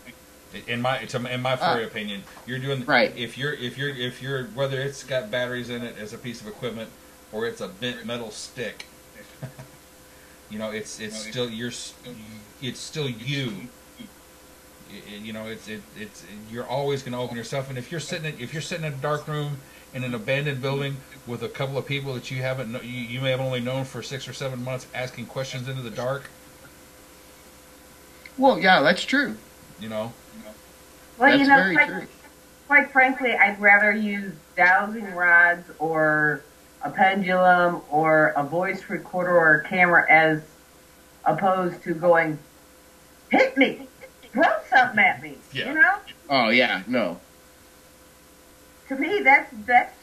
In my furry opinion, you're doing right. If you're whether it's got batteries in it as a piece of equipment or it's a bent metal stick, it's still you. You're always going to open yourself. And if you're sitting in a dark room in an abandoned building with a couple of people that you may have only known for 6 or 7 months, asking questions into the dark. Well, yeah, that's true. Well, that's very true. Quite frankly, I'd rather use dowsing rods or a pendulum or a voice recorder or a camera as opposed to going, hit me, throw something at me, Oh, yeah, no. To me, that's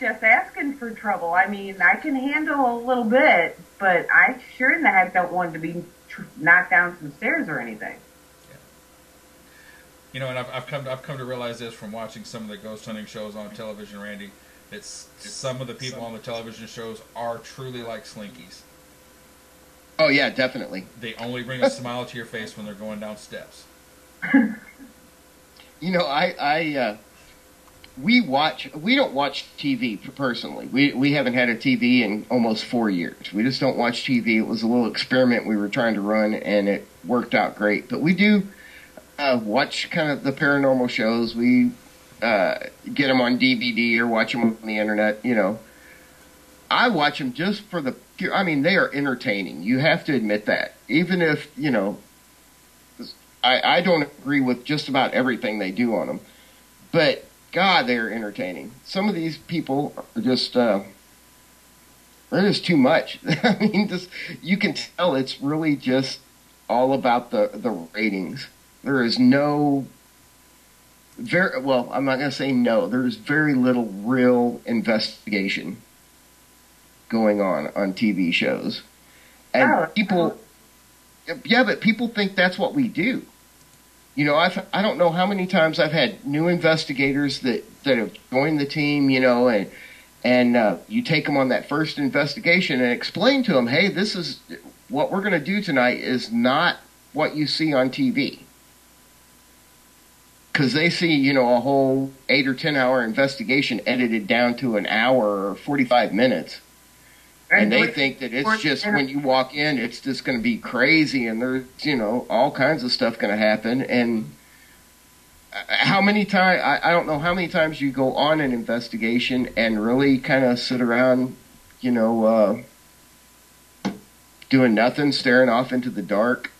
just asking for trouble. I mean, I can handle a little bit, but I sure in the heck don't want to be knocked down some stairs or anything. And I've come to realize this from watching some of the ghost hunting shows on television, Randy, that some of the people on the television shows are truly like slinkies. Oh yeah, definitely. They only bring a smile to your face when they're going down steps. We don't watch TV personally. We haven't had a TV in almost 4 years. We just don't watch TV. It was a little experiment we were trying to run, and it worked out great. But we do watch kind of the paranormal shows. We get them on DVD or watch them on the internet. I watch them just for the pure. I mean, they are entertaining. You have to admit that. Even if I don't agree with just about everything they do on them, but God, they are entertaining. Some of these people are just they're just too much. I mean, you can tell it's really just all about the ratings. There is I'm not going to say no. There's very little real investigation going on TV shows. And but people think that's what we do. I don't know how many times I've had new investigators that have joined the team, and you take them on that first investigation and explain to them, hey, this is what we're going to do tonight is not what you see on TV. Because they see, a whole 8 or 10 hour investigation edited down to an hour or 45 minutes. And they think that it's just when you walk in, it's just going to be crazy and there's, all kinds of stuff going to happen. And how many times, I don't know how many times you go on an investigation and really kind of sit around, doing nothing, staring off into the dark.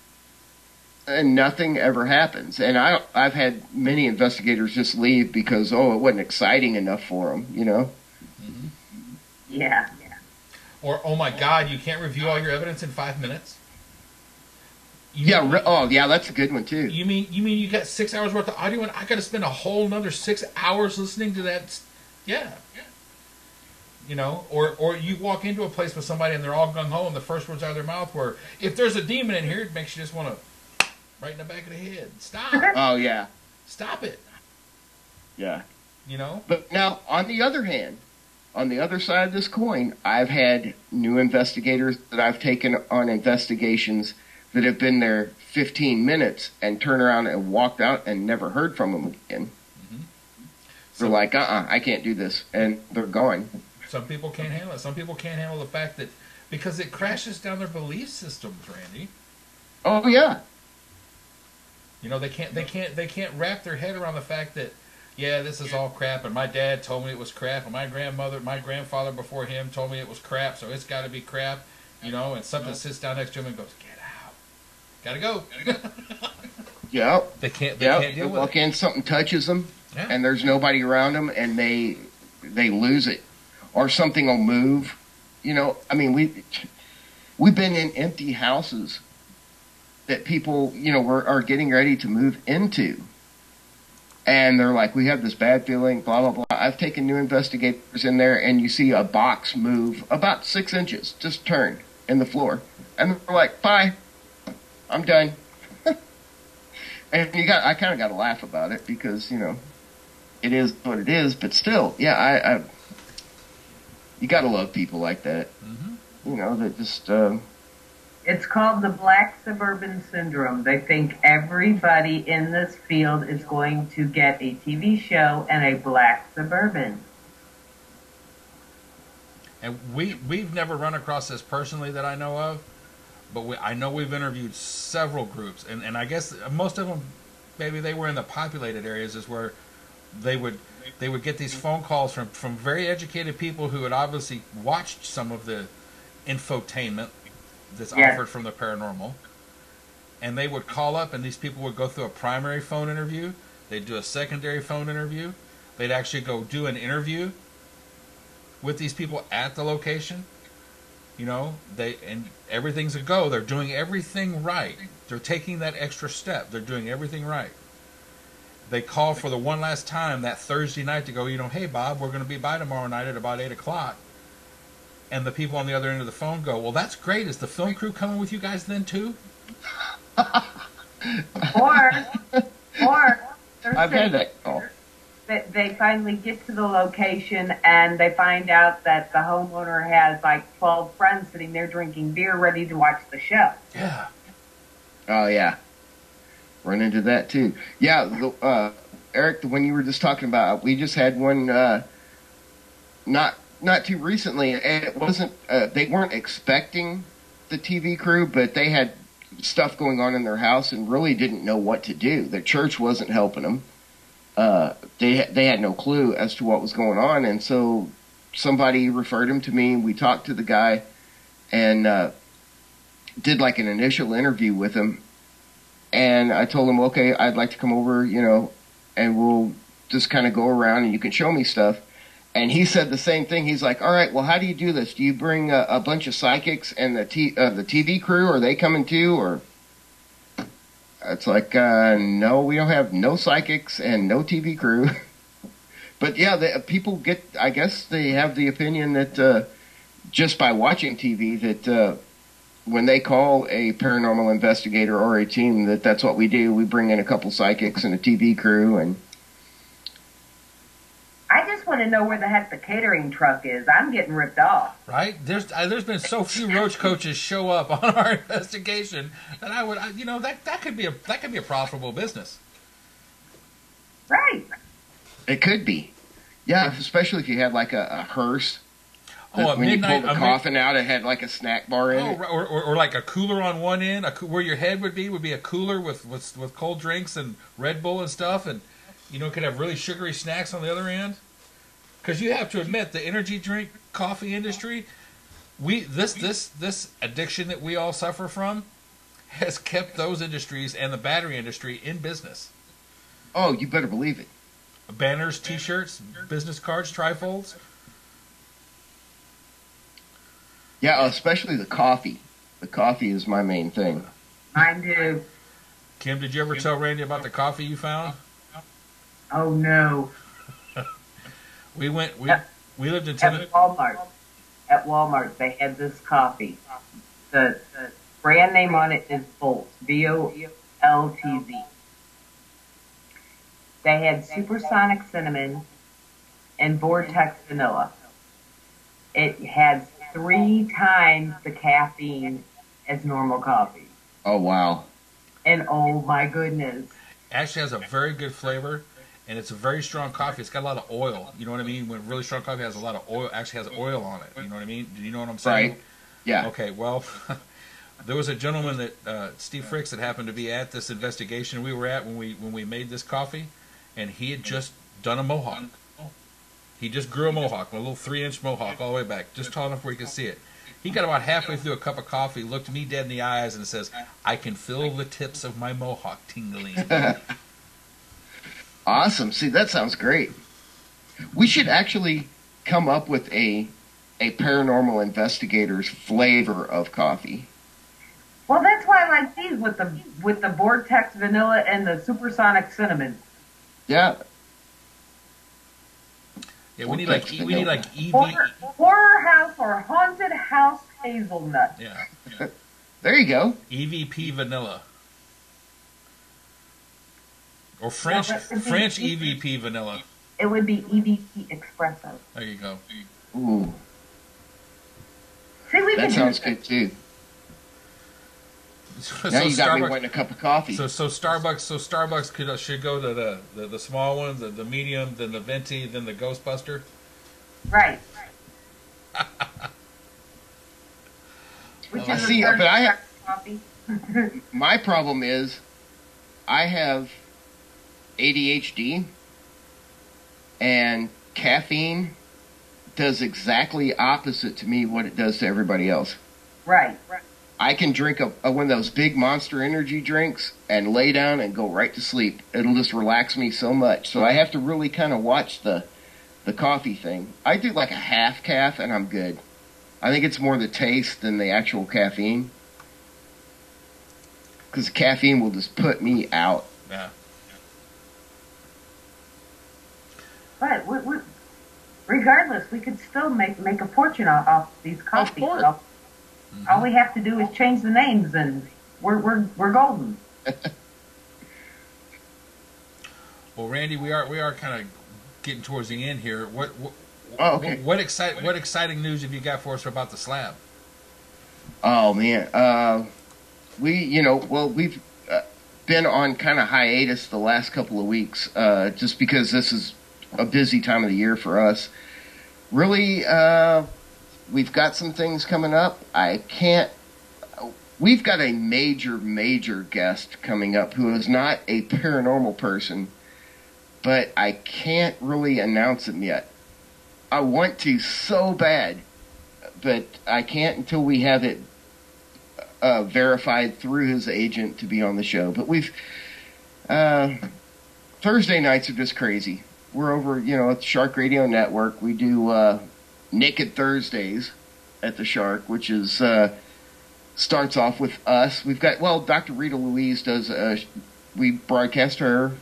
And nothing ever happens. And I've had many investigators just leave because, it wasn't exciting enough for them, Mm-hmm. Yeah. Or, oh my God, you can't review all your evidence in 5 minutes? That's a good one too. You mean you got 6 hours worth of audio and I got to spend a whole another 6 hours listening to that? Yeah. Or you walk into a place with somebody and they're all gung-ho and the first words out of their mouth were, if there's a demon in here, it makes you just want to right in the back of the head. Stop. Oh, yeah. Stop it. Yeah. But now, on the other hand, on the other side of this coin, I've had new investigators that I've taken on investigations that have been there 15 minutes and turned around and walked out and never heard from them again. Mm-hmm. They're like, I can't do this. And they're gone. Some people can't handle it. Some people can't handle the fact that, because it crashes down their belief systems, Randy. Oh, yeah. They can't wrap their head around the fact that, this is all crap, and my dad told me it was crap, and my grandfather before him told me it was crap, so it's got to be crap, and something sits down next to him and goes, get out. Gotta go. Yeah. They can't deal with it. Walk in, something touches them, and there's nobody around them, and they lose it. Or something will move. We've been in empty houses that people, are getting ready to move into. And they're like, we have this bad feeling, blah, blah, blah. I've taken new investigators in there, and you see a box move about 6 inches, just turn in the floor. And they're like, bye, I'm done. And I kind of got to laugh about it because, it is what it is. But still, You got to love people like that. Mm-hmm. You know, that just... It's called the Black Suburban Syndrome. They think everybody in this field is going to get a TV show and a Black Suburban. And we've never run across this personally that I know of, but I know we've interviewed several groups, and I guess most of them, maybe they were in the populated areas, is where they would get these phone calls from very educated people who had obviously watched some of the infotainment that's offered from the paranormal, and they would call up, and these people would go through a primary phone interview, they'd do a secondary phone interview, they'd actually go do an interview with these people at the location. You know, and everything's a go. They're doing everything right. They're taking that extra step. They're doing everything right. They call for the one last time that Thursday night to go, you know, hey, Bob, we're going to be by tomorrow night at about 8 o'clock. And the people on the other end of the phone go, well, that's great. Is the film crew coming with you guys then, too? Or I've had that call. They finally get to the location and they find out that the homeowner has like 12 friends sitting there drinking beer ready to watch the show. Yeah. Oh, yeah. Run into that, too. Yeah, Eric, the one you were just talking about, we just had one not too recently, and it wasn't, they weren't expecting the TV crew, but they had stuff going on in their house and really didn't know what to do. Their church wasn't helping them. They had no clue as to what was going on, and so somebody referred him to me. We talked to the guy and did like an initial interview with him, and I told him, okay, I'd like to come over, you know, and we'll just kind of go around and you can show me stuff. And he said the same thing. He's like, all right, well, how do you do this? Do you bring a bunch of psychics and the TV crew? Are they coming too? Or it's like, no, we don't have no psychics and no TV crew. But yeah, people get, I guess they have the opinion that just by watching TV that when they call a paranormal investigator or a team, that's what we do. We bring in a couple psychics and a TV crew. And I just want to know where the heck the catering truck is. I'm getting ripped off. Right? There's been so few roach coaches show up on our investigation that I would, you know, that could be a profitable business. Right. It could be. Yeah, especially if you had like a hearse. Oh, when you pulled the coffin out, it had like a snack bar in it. Or like a cooler on one end, where your head would be a cooler with cold drinks and Red Bull and stuff, and you know, it could have really sugary snacks on the other end. Because you have to admit, the energy drink coffee industry, this addiction that we all suffer from, has kept those industries and the battery industry in business. Oh, you better believe it. Banners, T-shirts, business cards, trifolds. Yeah, especially the coffee. The coffee is my main thing. Mine too. Kim, did you ever tell Randy about the coffee you found? Oh no. We lived in Walmart. At Walmart, they had this coffee. The brand name on it is Bolt. BOLTZ. They had supersonic cinnamon and vortex vanilla. It has 3 times the caffeine as normal coffee. Oh, wow. And oh my goodness. Actually has a very good flavor, and it's a very strong coffee. It's got a lot of oil. You know what I mean? When really strong coffee has a lot of oil, actually has oil on it. You know what I mean? Do you know what I'm saying? Right. Yeah. Okay, well, there was a gentleman that, Steve Fricks, that happened to be at this investigation we were at when we made this coffee, and he had just done a mohawk. He just grew a mohawk, a little 3-inch mohawk all the way back, just tall enough where you could see it. He got about halfway through a cup of coffee, looked me dead in the eyes, and says, I can feel the tips of my mohawk tingling. Awesome. See, that sounds great. We should actually come up with a paranormal investigator's flavor of coffee. Well, that's why I like these with the vortex vanilla and the supersonic cinnamon. Yeah. Yeah, we need like EV. Horror house or haunted house hazelnut. Yeah. There you go. EVP vanilla. Or French EVP vanilla. It would be EVP espresso. There you go. Ooh. See, we That can sounds do good too. So Now you got me Starbucks, wanting a cup of coffee. so Starbucks should go to the small one, the medium, then the venti, then the Ghostbuster. Right. Which I is see, a third but I have, coffee. my problem is I have ADHD, and caffeine does exactly opposite to me what it does to everybody else. Right. I can drink one of those big Monster Energy drinks and lay down and go right to sleep. It'll just relax me so much. So I have to really kind of watch the coffee thing. I do like a half calf and I'm good. I think it's more the taste than the actual caffeine. Because caffeine will just put me out. Yeah. But regardless, we could still make a fortune off these coffees. course. All we have to do is change the names, and we're golden. Well, Randy, we are kind of getting towards the end here. What exciting news have you got for us about the slab? Oh man, we've been on kind of hiatus the last couple of weeks, just because this is a busy time of the year for us. Really, we've got some things coming up. We've got a major guest coming up who is not a paranormal person, but I can't really announce him yet. I want to so bad, but I can't until we have it verified through his agent to be on the show. But Thursday nights are just crazy. We're over, at the Shark Radio Network. We do Naked Thursdays at the Shark, which is starts off with us. We've got, Dr. Rita Louise does, we broadcast her,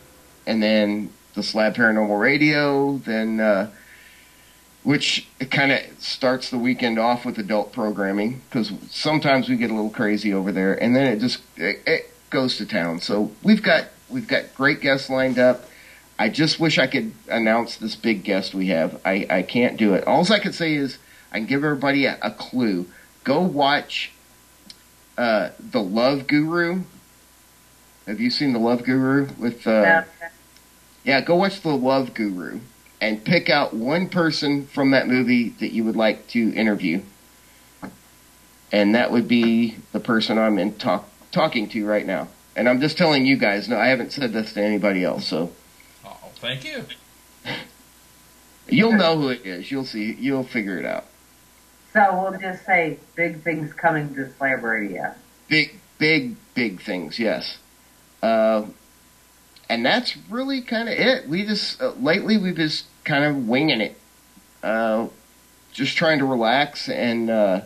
and then the Slab Paranormal Radio, then, which kind of starts the weekend off with adult programming, because sometimes we get a little crazy over there, and then it goes to town. So we've got great guests lined up. I just wish I could announce this big guest we have. I can't do it. All I can say is I can give everybody a clue. Go watch The Love Guru. Have you seen The Love Guru? Yeah, go watch The Love Guru and pick out one person from that movie that you would like to interview. And that would be the person I'm talking to right now. And I'm just telling you guys. No, I haven't said this to anybody else, so... Thank you. You'll know who it is. You'll see. You'll figure it out. So we'll just say big things coming to Slab Radio. Big things, yes. And that's really kind of it. We just, lately we've just kind of winging it. Just trying to relax and, I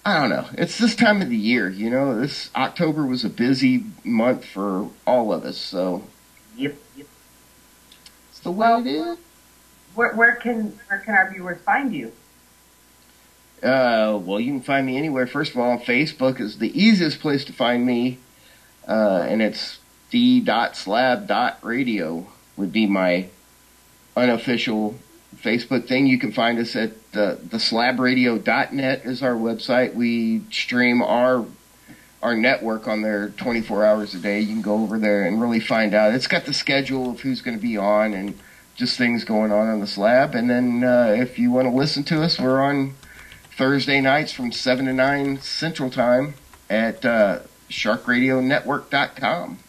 don't know. It's this time of the year, This October was a busy month for all of us, so... Yep. It's the way it is. Where can our viewers find you? You can find me anywhere. First of all, Facebook is the easiest place to find me, and it's the.slab.radio would be my unofficial Facebook thing. You can find us at theslabradio.net is our website. We stream our network on there 24 hours a day. You can go over there and really find out. It's got the schedule of who's going to be on and just things going on the slab. And then if you want to listen to us, we're on Thursday nights from 7 to 9 Central Time at sharkradionetwork.com.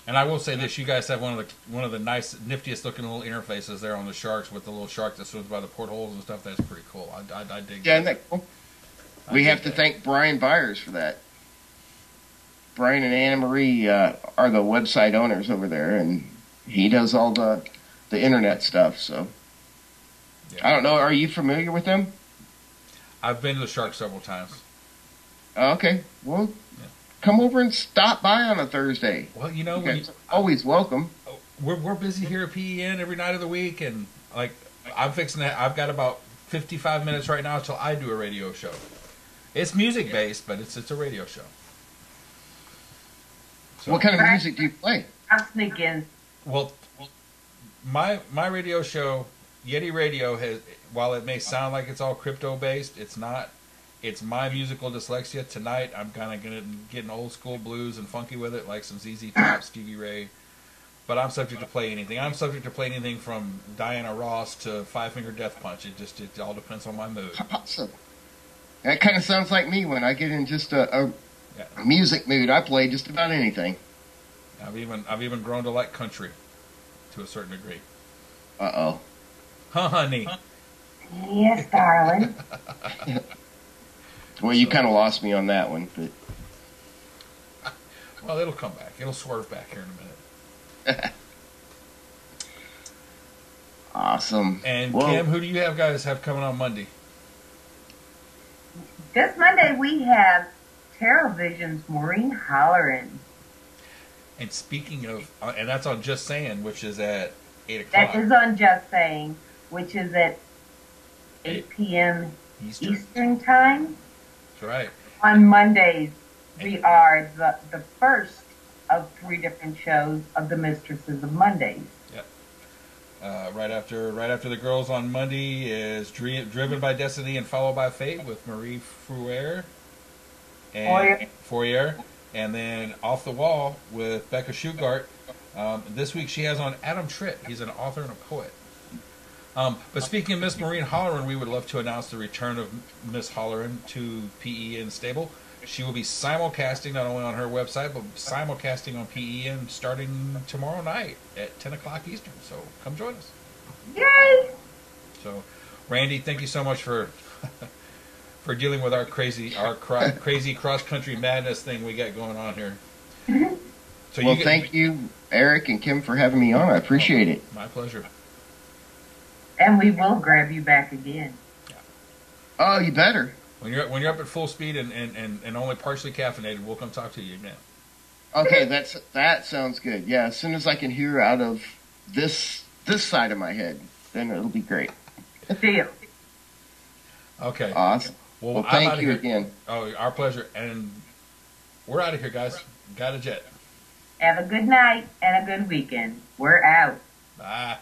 And I will say this: you guys have one of the nice, niftiest looking little interfaces there on the sharks with the little shark that swims by the portholes and stuff. That's pretty cool. I dig. Yeah, isn't that cool? We have to thank Brian Byers for that. Brian and Anna Marie are the website owners over there, and he does all the internet stuff. So yeah. I don't know. Are you familiar with them? I've been to the Shark several times. Okay. Well, come over and stop by on a Thursday. Well, always welcome. We're busy here at PEN every night of the week, and I'm fixing that. I've got about 55 minutes right now until I do a radio show. It's music based, but it's a radio show. So, what kind of music do you play? I'll sneak in. Well, my radio show Yeti Radio has, while it may sound like it's all crypto based, it's not. It's my musical dyslexia. Tonight, I'm kind of gonna get an old school blues and funky with it, like some ZZ Top, Stevie Ray. But I'm subject to play anything. I'm subject to play anything from Diana Ross to Five Finger Death Punch. It all depends on my mood. Awesome. That kind of sounds like me when I get in just a music mood. I play just about anything. I've even grown to like country to a certain degree. Uh-oh. Huh, honey? Yes, darling. Well, you kind of lost me on that one, but Well, it'll come back. It'll swerve back here in a minute. Awesome. And Whoa. Kim, who do you guys have coming on Monday? This Monday we have Terrorvision's Maureen Holleran. And speaking of, and that's on Just Saying, which is at 8 o'clock. That is on Just Saying, which is at 8 p.m. Eastern Time. That's right. On Mondays, we are the first of 3 different shows of the Mistresses of Mondays. Yep. Right after the girls on Monday is Driven by Destiny and Followed by Fate with Marie Fourier. And then Off the Wall with Becca Shugart. This week she has on Adam Tritt. He's an author and a poet. But speaking of Miss Maureen Holleran, we would love to announce the return of Miss Holleran to PEN Stable. She will be simulcasting not only on her website, but simulcasting on PEN starting tomorrow night at 10 o'clock Eastern. So come join us. Yay! So, Randy, thank you so much for for dealing with our crazy cross-country madness thing we got going on here. So thank you, Eric and Kim, for having me on. I appreciate it. My pleasure. And we will grab you back again. Yeah. Oh, you better. When you're up at full speed and only partially caffeinated, we'll come talk to you again. Okay, that sounds good. Yeah, as soon as I can hear out of this side of my head, then it'll be great. Deal. Okay. Awesome. Well, thank you again. Oh, our pleasure. And we're out of here, guys. Got a jet. Have a good night and a good weekend. We're out. Bye.